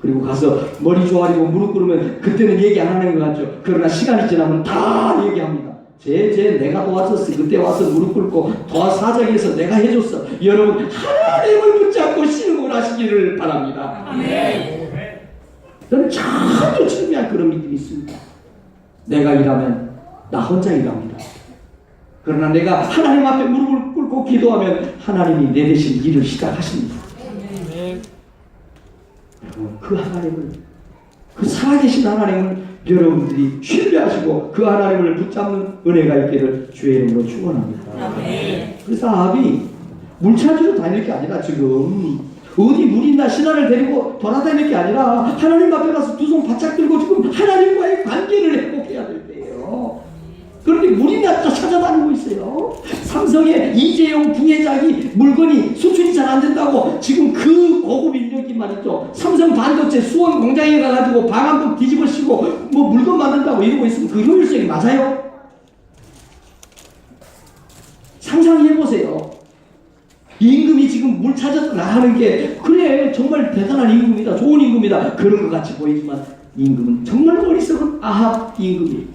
그리고 가서 머리 조아리고 무릎 꿇으면 그때는 얘기 안 하는 것 같죠. 그러나 시간이 지나면 다 얘기합니다. 내가 도와줬어. 그때 와서 무릎 꿇고 사자기에서 내가 해줬어. 여러분, 하나님을 붙잡고 신음을 하시기를 바랍니다. 아멘. 저는 아주 절묘한 그런 믿음이 있습니다. 내가 일하면 나 혼자 일합니다. 그러나 내가 하나님 앞에 무릎을 꿇고 기도하면 하나님이 내 대신 일을 시작하십니다. 아멘. 여러분, 그 하나님을, 그 살아계신 하나님을 여러분들이 신뢰하시고 그 하나님을 붙잡는 은혜가 있기를 주의 이름으로 축원합니다. 그래서 아합이 물 찾으러 다닐 게 아니라 지금 어디 물 있나 신하를 데리고 돌아다닐 게 아니라 하나님 앞에 가서 두 손 바짝 들고 지금 하나님과의 관계를 회복해야 될 때예요. 그런데 물 있나 찾아다니고 있어요. 삼성의 이재용 부회장이 물건이 수출이 잘 안 된다고 지금 그 고급 인력이 말이죠. 삼성 반도체 수원 공장에 가가지고 방한복 뒤집어 씌고 뭐 물건 만든다고 이러고 있으면 그 효율성이 맞아요? 상상해보세요. 임금이 지금 물 찾아서 나가는 게 그래 정말 대단한 임금이다, 좋은 임금이다 그런 것 같이 보이지만 임금은 정말 어리석은 아합 임금이에요.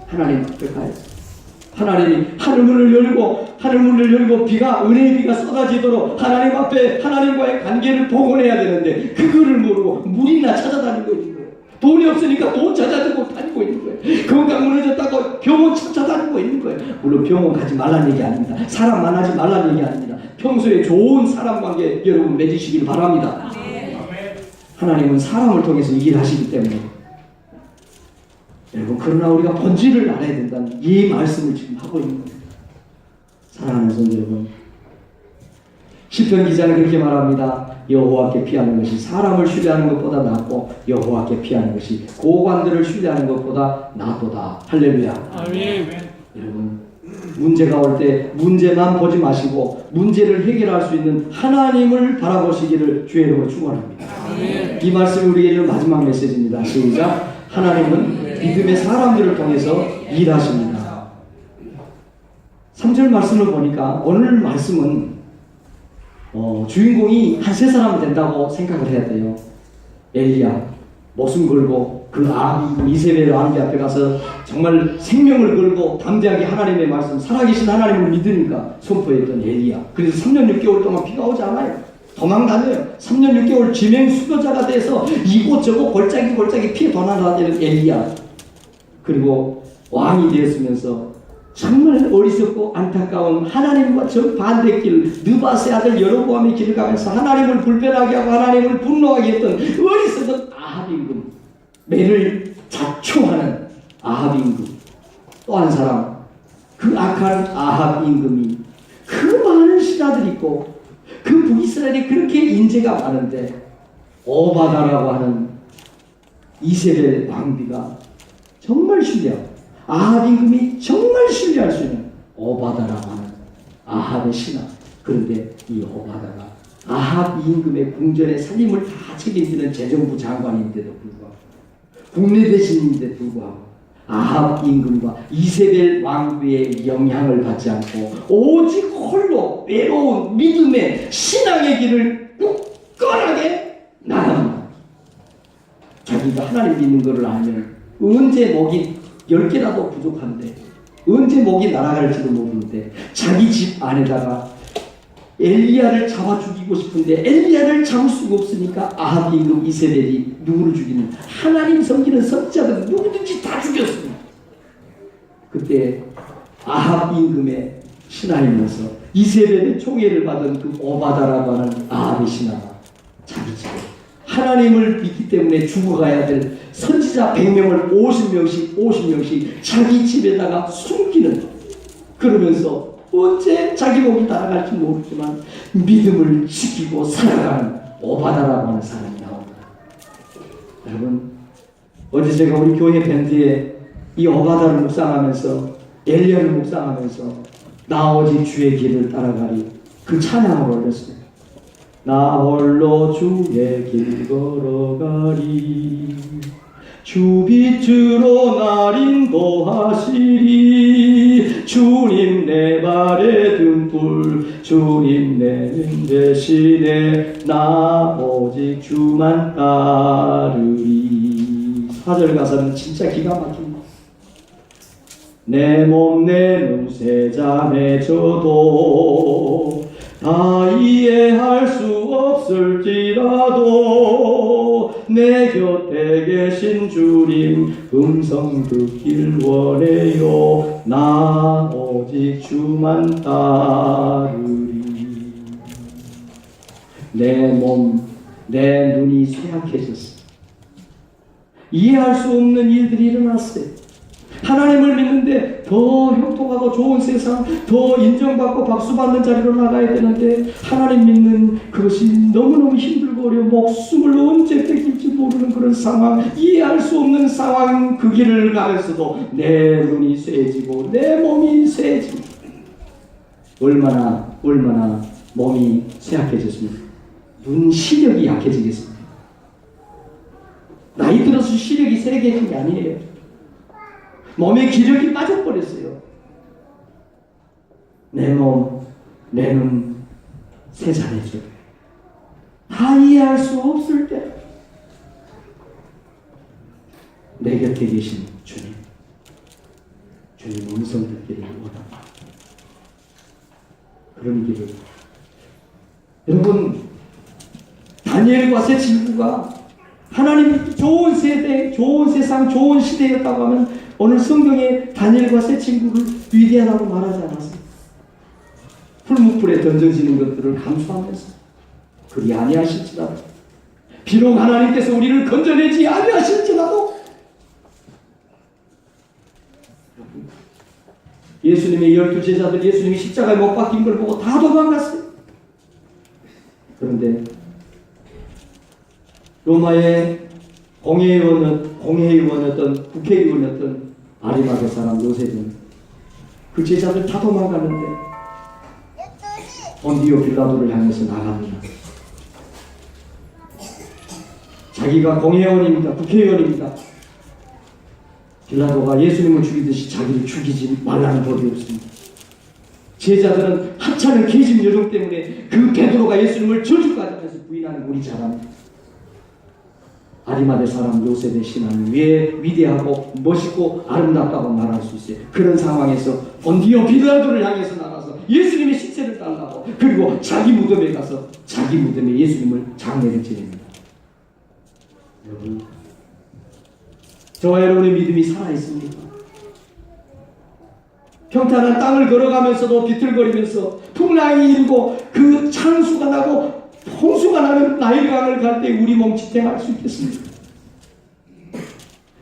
하나님 앞에 가요. 하나님이 하늘문을 열고 비가, 은혜의 비가 쏟아지도록 하나님 앞에 하나님과의 관계를 복원해야 되는데 그거를 모르고 물이나 찾아다니고 있는 거예요. 돈이 없으니까 돈 찾아다니고 다니고 있는 거예요. 건강 무너졌다고 병원 찾아다니고 있는 거예요. 물론 병원 가지 말라는 얘기 아닙니다. 사람 만나지 말라는 얘기 아닙니다. 평소에 좋은 사람 관계 여러분 맺으시길 바랍니다. 하나님은 사람을 통해서 일하시기 때문에 여러분, 그러나 우리가 본질을 알아야 된다는 이 말씀을 지금 하고 있는 겁니다. 사랑하는 성도 여러분, 시편 기자는 그렇게 말합니다. 여호와께 피하는 것이 사람을 신뢰하는 것보다 낫고 여호와께 피하는 것이 고관들을 신뢰하는 것보다 낫도다. 할렐루야. 아멘. 여러분, 문제가 올 때 문제만 보지 마시고 문제를 해결할 수 있는 하나님을 바라보시기를 주의 이름으로 축원합니다. 이 말씀이 우리에게 주는 마지막 메시지입니다. 시작. 하나님은 믿음의 사람들을 통해서 일하십니다. 3절 말씀을 보니까 오늘 말씀은 주인공이 한 세 사람 된다고 생각을 해야 돼요. 엘리야 목숨 걸고 그 아합이 이세벨 왕비 앞에 가서 정말 생명을 걸고 담대하게 하나님의 말씀, 살아계신 하나님을 믿으니까 선포했던 엘리야. 그래서 3년 6개월 동안 비가 오지 않아요. 도망다녀요. 3년 6개월 지명 수도자가 돼서 이곳저곳 골짜기 피해 도망다니는 엘리야. 그리고 왕이 되었으면서 정말 어리석고 안타까운 하나님과 정반대길 느바스의 아들 여로보암의 길을 가면서 하나님을 불편하게 하고 하나님을 분노하게 했던 어리석은 아합 임금, 매를 자초하는 아합 임금. 또 한 사람, 그 악한 아합 임금이 그 많은 신하들이 있고 그 북이스라엘에 그렇게 인재가 많은데 오바다라고 하는 이세벨 왕비가 정말 신뢰하고 아합 임금이 정말 신뢰할 수 있는 오바다라고 하는 아합의 신하. 그런데 이 오바다가 아합 임금의 궁전의 살림을 다 책임지는 재정부 장관인데도 불구하고 국내 대신인데도 불구하고 아합 임금과 이세벨 왕비의 영향을 받지 않고 오직 홀로 외로운 믿음의 신앙의 길을 굳건하게 나갑니다. 자기가 하나님 믿는 것을 알면 언제 목이 10개라도 부족한데 언제 목이 날아갈지도 모르는데 자기 집 안에다가 엘리야를 잡아 죽이고 싶은데 엘리야를 잡을 수가 없으니까 아합 임금 이세벨이 누구를 죽이는 하나님 섬기는 선지자들 누구든지 다 죽였습니다. 그때 아합 임금의 신하이면서 이세벨의 총애를 받은 그 오바다라고 하는 아합의 신하가 자기 집에 하나님을 믿기 때문에 죽어가야 될 선지자 100명을 50명씩 자기 집에다가 숨기는, 그러면서 언제 자기 몸이 따라갈지 모르지만 믿음을 지키고 살아가는 오바다라고 하는 사람이 나옵니다. 여러분, 어제 제가 우리 교회 밴드에 이 오바다를 묵상하면서 엘리야를 묵상하면서 나 오직 주의 길을 따라가리 그 찬양을 올렸어요. 나 홀로 주의 길 걸어가리 주 빛으로 날 인도하시리 주님 내 발의 등불 주님 내 대신에 나 오직 주만 따르리. 4절 가사는 진짜 기가 막힙니다. 내 몸 내 눈 세잔해져도 다 이해할 수 없을지라도 내 곁에 계신 주님 음성 듣길 원해요. 나 오직 주만 따르리. 내 몸, 내 눈이 쇠약해졌어. 이해할 수 없는 일들이 일어났어요. 하나님을 믿는데 더 형통하고 좋은 세상, 더 인정받고 박수받는 자리로 나가야 되는데 하나님 믿는 그것이 너무너무 힘들고 어려워 목숨을 언제 뺏길지 모르는 그런 상황, 이해할 수 없는 상황, 그 길을 가면서도 내 눈이 쇠해지고 내 몸이 쇠해지고 얼마나 몸이 쇠약해졌습니까? 눈 시력이 약해지겠습니까? 나이 들어서 시력이 세게진 게 아니에요. 몸의 기력이 빠져버렸어요. 내 몸, 내 눈 세잔해져요. 다 이해할 수 없을 때 내 곁에 계신 주님 음성 듣기를 원합니다. 그런 길을 여러분, 다니엘과 세 친구가 하나님 좋은 세대, 좋은 세상, 좋은 시대였다고 하면 오늘 성경에 다니엘과 세 친구를 위대하다고 말하지 않았습니다. 풀무불에 던져지는 것들을 감수하면서 그리 아니하실지라도, 비록 하나님께서 우리를 건져내지 아니하실지라도, 예수님의 12제자들, 예수님이 십자가에 못 박힌 걸 보고 다 도망갔어요. 그런데 로마의 공회의원이었던 국회의원이었던 아리마대 사람 요셉은 그 제자들 다 도망갔는데 본디오 빌라도를 향해서 나갑니다. 자기가 공회의원입니다. 국회의원입니다. 빌라도가 예수님을 죽이듯이 자기를 죽이지 말라는 법이 없습니다. 제자들은 하찮은 계집 여정 때문에 그 베드로가 예수님을 저주까지 하면서 부인하는 우리 자랑. 아리마대 사람 요셉의 신앙은 왜 위대하고 멋있고 아름답다고 말할 수 있어요? 그런 상황에서 본디오 빌라도를 향해서 나가서 예수님의 시체를 달라고, 그리고 자기 무덤에 가서 자기 무덤에 예수님을 장례를 지냅니다. 여러분, 저와 여러분의 믿음이 살아있습니까? 평탄한 땅을 걸어가면서도 비틀거리면서 풍랑이 일고 그 창수가 나고 홍수가 나는 나일강을 갈 때 우리 몸 지탱할 수 있겠습니까?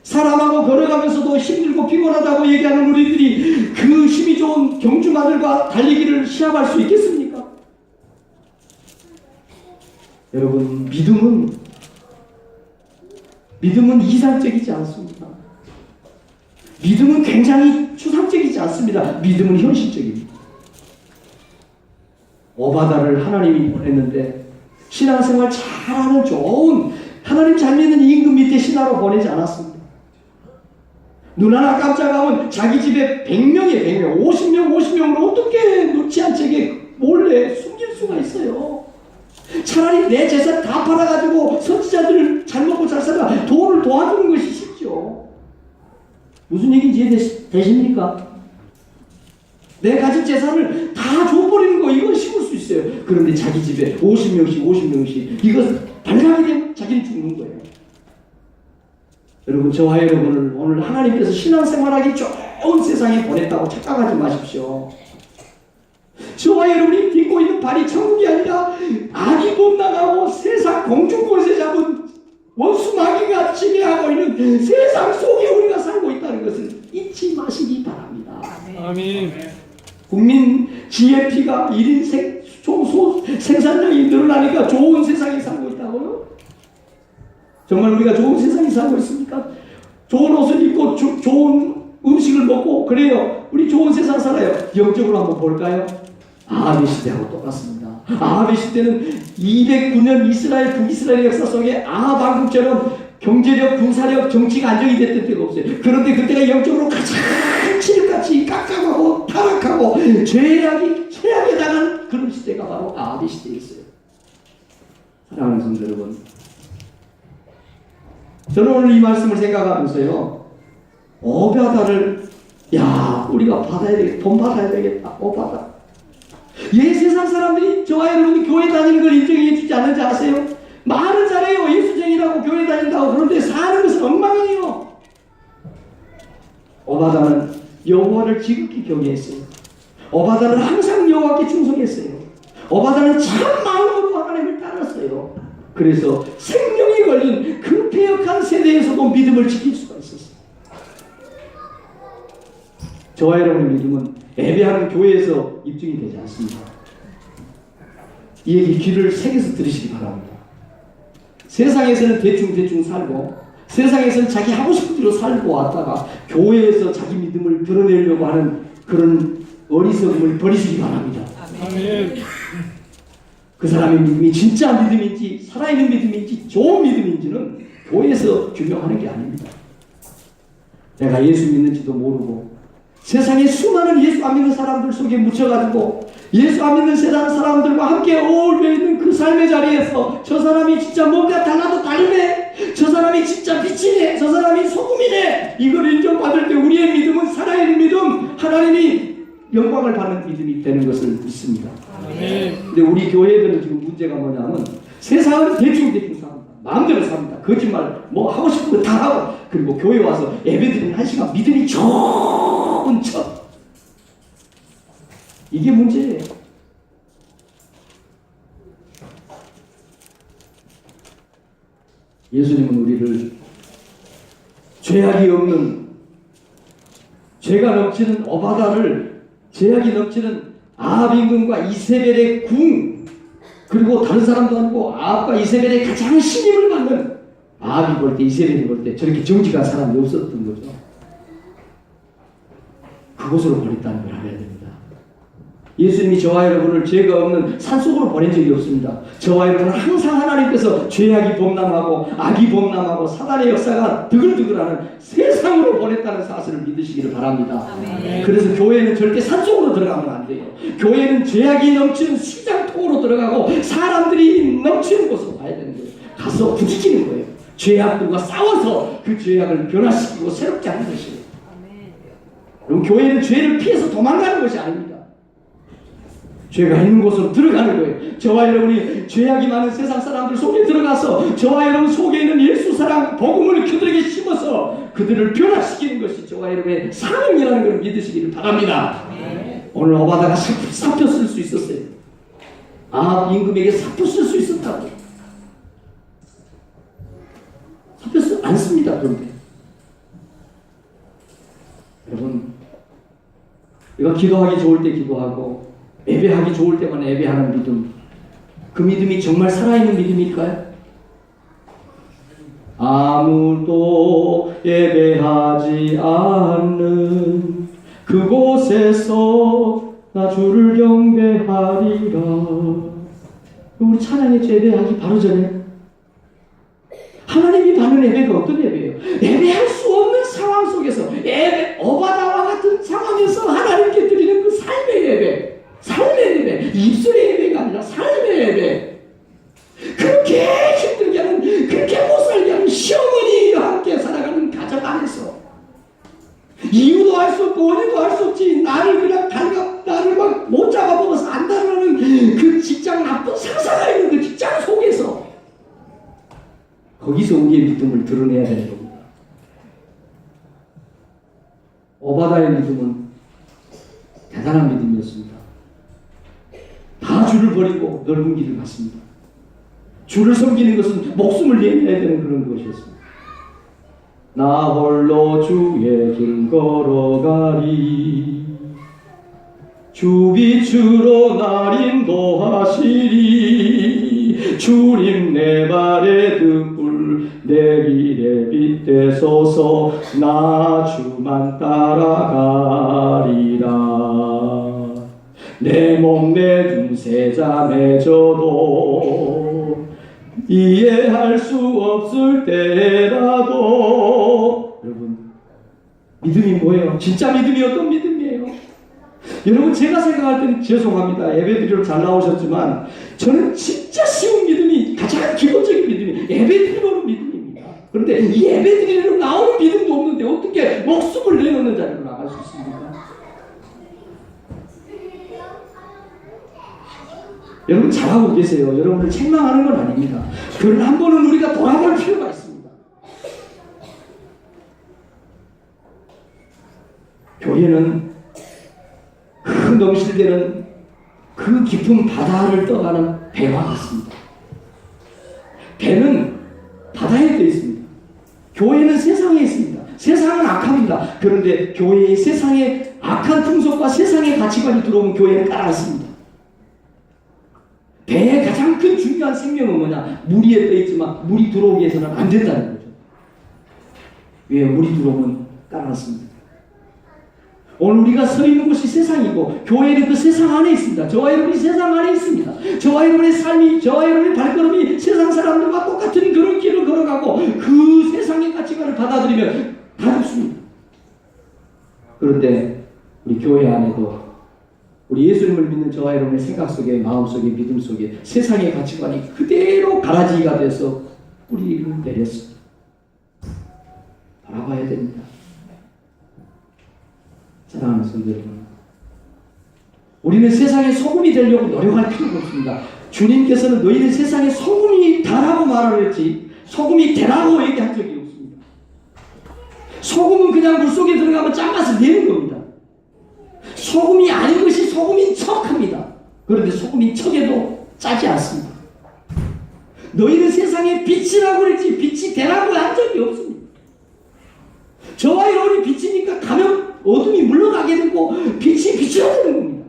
사람하고 걸어가면서도 힘들고 피곤하다고 얘기하는 우리들이 그 힘이 좋은 경주마들과 달리기를 시합할 수 있겠습니까? 여러분, 믿음은 이상적이지 않습니다. 믿음은 굉장히 추상적이지 않습니다. 믿음은 현실적입니다. 오바다를 하나님이 보냈는데 신앙생활 잘하는 좋은 하나님 잘 믿는 임금 밑에 신하로 보내지 않았습니다. 눈 하나 깜짝하면 자기 집에 100명, 50명을 어떻게 놓지 않게 몰래 숨길 수가 있어요. 차라리 내 재산 다 팔아가지고 선지자들을 잘 먹고 잘 살아 돈을 도와주는 것이 쉽죠. 무슨 얘기인지 이해되십니까? 내 가진 재산을 다 줘버리는 거 이건 쉬울 수 있어요. 그런데 자기 집에 50명씩 이거 발각이 되면 자기는 죽는 거예요. 여러분 저와 여러분을 오늘 하나님께서 신앙생활하기 좋은 세상에 보냈다고 착각하지 마십시오. 저와 여러분이 딛고 있는 발이 천국이 아니라 악이 봄나가고 세상 공중권세 잡은 원수 마귀가 지배하고 있는 세상 속에 우리가 살고 있다는 것을 잊지 마시기 바랍니다. 아멘. 국민 GNP가 1인 생산량이 늘어나니까 좋은 세상에 살고 있다고요? 정말 우리가 좋은 세상에 살고 있습니까? 좋은 옷을 입고 좋은 음식을 먹고 그래요. 우리 좋은 세상 살아요. 영적으로 한번 볼까요? 아합의 시대하고 똑같습니다. 아합의 시대는 209년 이스라엘 북이스라엘 역사 속에 아합 왕국처럼 경제력, 군사력, 정치가 안정이 됐던 때가 없어요. 그런데 그때가 영적으로 가장 칠같이 깜깜하고 타락하고 죄악이 최악에 당한 그런 시대가 바로 아합의 시대였어요. 사랑하는 성도 여러분, 저는 오늘 이 말씀을 생각하면서요, 우리가 돈 받아야 되겠다. 오바다. 세상 사람들이 저와 여러분이 교회 다니는 걸 인정해 주지 않는지 아세요? 말은 잘해요. 예수쟁이라고 교회 다닌다고. 그런데 사는 것은 엉망이에요. 오바다는 여호와를 지극히 경외했어요. 오바다는 항상 여호와께 충성했어요. 오바다는 참 마음으로 하나님을 따랐어요. 그래서 생명이 걸린 그 패역한 세대에서도 믿음을 지킬 수가 있었어요. 저와 여러분의 믿음은 예배하는 교회에서 입증이 되지 않습니다. 이 얘기 귀를 새겨서 들으시기 바랍니다. 세상에서는 대충 살고 세상에서는 자기 하고 싶은 대로 살고 왔다가 교회에서 자기 믿음을 드러내려고 하는 그런 어리석음을 버리시기 바랍니다. 아멘. 그 사람의 믿음이 진짜 믿음인지 살아있는 믿음인지 좋은 믿음인지는 교회에서 규명하는 게 아닙니다. 내가 예수 믿는지도 모르고 세상에 수많은 예수 안 믿는 사람들 속에 묻혀가지고 예수 안 믿는 세상 사람들과 함께 어울려 있는 그 삶의 자리에서 저 사람이 진짜 뭔가 달라도 다르네, 저 사람이 진짜 빛이네, 저 사람이 소금이네, 이걸 인정받을 때 우리의 믿음은 살아있는 믿음, 하나님이 영광을 받는 믿음이 되는 것을 믿습니다. 근데 우리 교회들은 지금 문제가 뭐냐면 세상은 대충 삽니다. 마음대로 삽니다. 거짓말 뭐 하고 싶은 거 다 하고, 그리고 교회 와서 예배드리는 1시간 믿음이 좋은 척, 이게 문제예요. 예수님은 우리를 죄악이 없는, 죄가 넘치는 오바다를, 죄악이 넘치는 아합 임금과 이세벨의 궁, 그리고 다른 사람도 아니고 아합과 이세벨의 가장 신임을 받는, 아합이 볼 때 이세벨이 볼 때 저렇게 정직한 사람이 없었던 거죠. 그곳으로 보냈다는 걸 알아야 됩니다. 예수님이 저와 여러분을 죄가 없는 산속으로 보낸 적이 없습니다. 저와 여러분은 항상 하나님께서 죄악이 범람하고 악이 범람하고 사단의 역사가 드글드글하는 세상으로 보냈다는 사실을 믿으시기를 바랍니다. 아멘. 그래서 교회는 절대 산속으로 들어가면 안 돼요. 교회는 죄악이 넘치는 시장통으로 들어가고 사람들이 넘치는 곳으로 가야 되는 거예요. 가서 부딪히는 거예요. 죄악들과 싸워서 그 죄악을 변화시키고 새롭게 하는 것이에요. 그럼 교회는 죄를 피해서 도망가는 것이 아닙니다. 죄가 있는 곳으로 들어가는 거예요. 저와 여러분이 죄악이 많은 세상 사람들 속에 들어가서 저와 여러분 속에 있는 예수 사랑 복음을 그들에게 심어서 그들을 변화시키는 것이 저와 여러분의 사명이라는 걸 믿으시기를 바랍니다. 오늘 오바다가 사표 쓸 수 있었어요. 아합 임금에게 사표 쓸 수 있었다고. 사표 안 씁니다. 그런데 여러분, 이거 기도하기 좋을 때 기도하고 예배하기 좋을 때만 예배하는 믿음, 그 믿음이 정말 살아있는 믿음일까요? 아무도 예배하지 않는 그곳에서 나 주를 경배하리라. 우리 찬양의 예배하기 바로 전에 하나님이 받는 예배가 어떤 예배예요? 예배할 수 없는 상황 속에서, 오바다와 같은 상황에서 하나님께 드리는 그 삶의 예배, 삶의 예배, 입술의 예배가 아니라 삶의 예배. 그렇게 힘들게 하는, 그렇게 못 살게 하는 시어머니와 함께 살아가는 가정 안에서 이유도 알 수 없고 원인도 알 수 없지, 나를 그냥 나를 막 못 잡아먹어서 안달나는 그 직장 나쁜 상사가 있는 그 직장 속에서 거기서 우리의 믿음을 드러내야 되는 겁니다. 오바다의 믿음은 대단한 믿음이었습니다. 다 주를 버리고 넓은 길을 갔습니다. 주를 섬기는 것은 목숨을 내어야 되는 그런 것이었습니다. 나 홀로 주의 길 걸어가리 주 빛으로 날 인도하시리 주님 내 발에 등불 내 길에 빛되소서 나 주만 따라가리라 내 몸 내 중세자 맺어도 이해할 수 없을 때라도 여러분 믿음이 뭐예요? 진짜 믿음이 어떤 믿음이에요? 여러분 제가 생각할 때는 죄송합니다. 예배드리러 잘 나오셨지만 저는 진짜 쉬운 믿음이 가장 기본적인 믿음이 예배드리러 믿음입니다. 그런데 이 예배드리러 나오는 믿음도 없는데 어떻게 목숨을 내놓는 자리로 나갈 수 있습니까? 여러분 잘하고 계세요. 여러분을 책망하는 건 아닙니다. 그러나 한 번은 우리가 돌아볼 필요가 있습니다. 교회는 그 넘실대는 그 깊은 바다를 떠가는 배와 같습니다. 배는 바다에 떠 있습니다. 교회는 세상에 있습니다. 세상은 악합니다. 그런데 교회의 세상에 악한 풍속과 세상의 가치관이 들어오면 교회는 깔아앉습니다. 배의 가장 큰 중요한 생명은 뭐냐? 물 위에 떠 있지만 물이 들어오기 위해서는 안 된다는 거죠. 왜? 물이 들어오면 깔아앉습니다. 오늘 우리가 서 있는 곳이 세상이고 교회는 그 세상 안에 있습니다. 저와 여러분이 세상 안에 있습니다. 저와 여러분의 삶이, 저와 여러분의 발걸음이 세상 사람들과 똑같은 그런 길을 걸어가고 그 세상의 가치관을 받아들이면 다 좋습니다. 그런데 우리 교회 안에도 우리 예수님을 믿는 저와 여러분의 생각 속에, 마음 속에, 믿음 속에 세상의 가치관이 그대로 가라지가 돼서 뿌리를 내렸습니다. 바라봐야 됩니다. 사랑하는 성도 여러분, 우리는 세상의 소금이 되려고 노력할 필요가 없습니다. 주님께서는 너희는 세상의 소금이 다라고 말을 했지 소금이 되라고 얘기한 적이 없습니다. 소금은 그냥 물속에 들어가면 짠맛을 내는 겁니다. 소금이 아닌 것이 소금인 척합니다. 그런데 소금인 척에도 짜지 않습니다. 너희는 세상의 빛이라고 그랬지 빛이 되라고 한 적이 없습니다. 저와 여러분이 빛이니까 가면 어둠이 물러가게 되고 빛이 비춰지는 겁니다.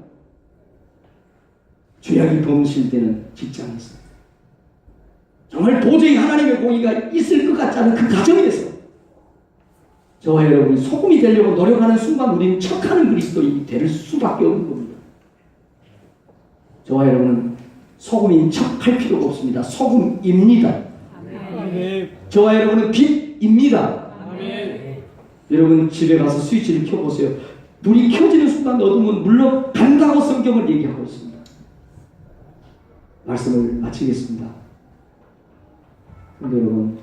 죄악이 범실 때는 직장에서 정말 도저히 하나님의 공의가 있을 것 같지 않은 그 가정에서 저와 여러분이 소금이 되려고 노력하는 순간 우리는 척하는 그리스도인이 될 수밖에 없는 겁니다. 저와 여러분은 소금인 척할 필요가 없습니다. 소금입니다. 아멘. 저와 여러분은 빛입니다. 아멘. 여러분 집에 가서 스위치를 켜보세요. 불이 켜지는 순간 어둠은 물러간다고 성경을 얘기하고 있습니다. 말씀을 마치겠습니다. 근데 여러분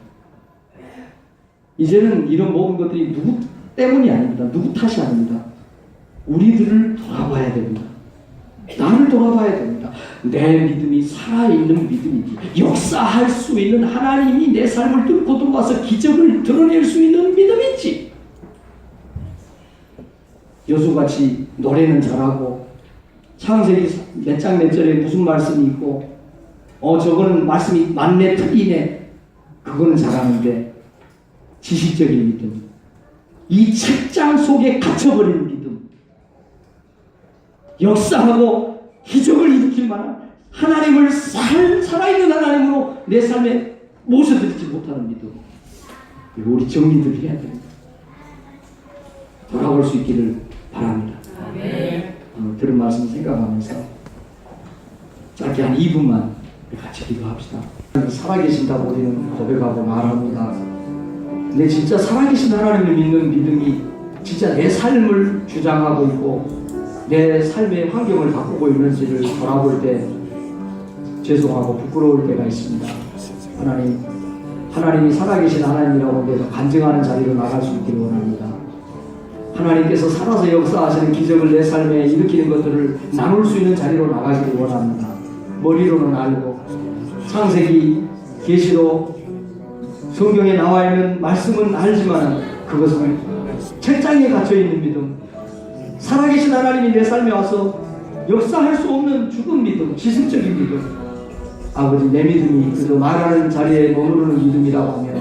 이제는 이런 모든 것들이 누구 때문이 아닙니다. 누구 탓이 아닙니다. 우리들을 돌아봐야 됩니다. 나를 돌아봐야 됩니다. 내 믿음이 살아있는 믿음인지 역사할 수 있는 하나님이 내 삶을 뚫고 들어와서 기적을 드러낼 수 있는 믿음인지 여수같이 노래는 잘하고 창세기 몇 장 몇 절에 무슨 말씀이 있고 저거는 말씀이 맞네 틀리네 그거는 잘하는데 지식적인 믿음 이 책장 속에 갇혀버린 믿음 역사하고 기적을 일으킬 만한 하나님을 살아있는 하나님으로 내 삶에 모셔드리지 못하는 믿음 이거 우리 정리들 해야 됩니다. 돌아올 수 있기를 바랍니다. 들은 말씀 생각하면서 짧게 한 2분만 같이 기도합시다. 살아계신다고 우리는 고백하고 말합니다. 근데 진짜 살아계신 하나님을 믿는 믿음이 진짜 내 삶을 주장하고 있고 내 삶의 환경을 바꾸고 있는지를 돌아볼 때 죄송하고 부끄러울 때가 있습니다. 하나님이 살아계신 하나님이라고 해서 간증하는 자리로 나갈 수 있기를 원합니다. 하나님께서 살아서 역사하시는 기적을 내 삶에 일으키는 것들을 나눌 수 있는 자리로 나가기를 원합니다. 머리로는 알고 창세기, 계시록, 성경에 나와 있는 말씀은 알지만 그것은 책장에 갇혀있는 믿음, 살아계신 하나님이 내 삶에 와서 역사할 수 없는 죽은 믿음, 지식적인 믿음, 아버지 내 믿음이 그저 말하는 자리에 머무르는 믿음이라고 하면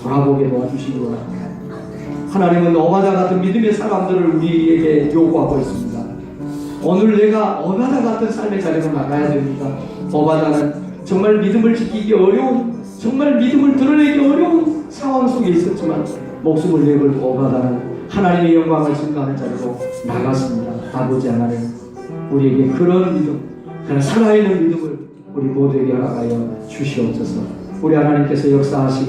돌아보게 도와주시기 원합니다. 하나님은 어바다 같은 믿음의 사람들을 우리에게 요구하고 있습니다. 오늘 내가 어바다 같은 삶의 자리로 나가야 됩니다. 어바다는 정말 믿음을 지키기 어려운, 정말 믿음을 드러내기 어려운 상황 속에 있었지만 목숨을 내걸고 어바다는 하나님의 영광을 증거하는 자리로 나갔습니다. 아버지 하나님, 우리에게 그런 믿음, 그런 살아있는 믿음을 우리 모두에게 허락하여 주시옵소서. 우리 하나님께서 역사하시기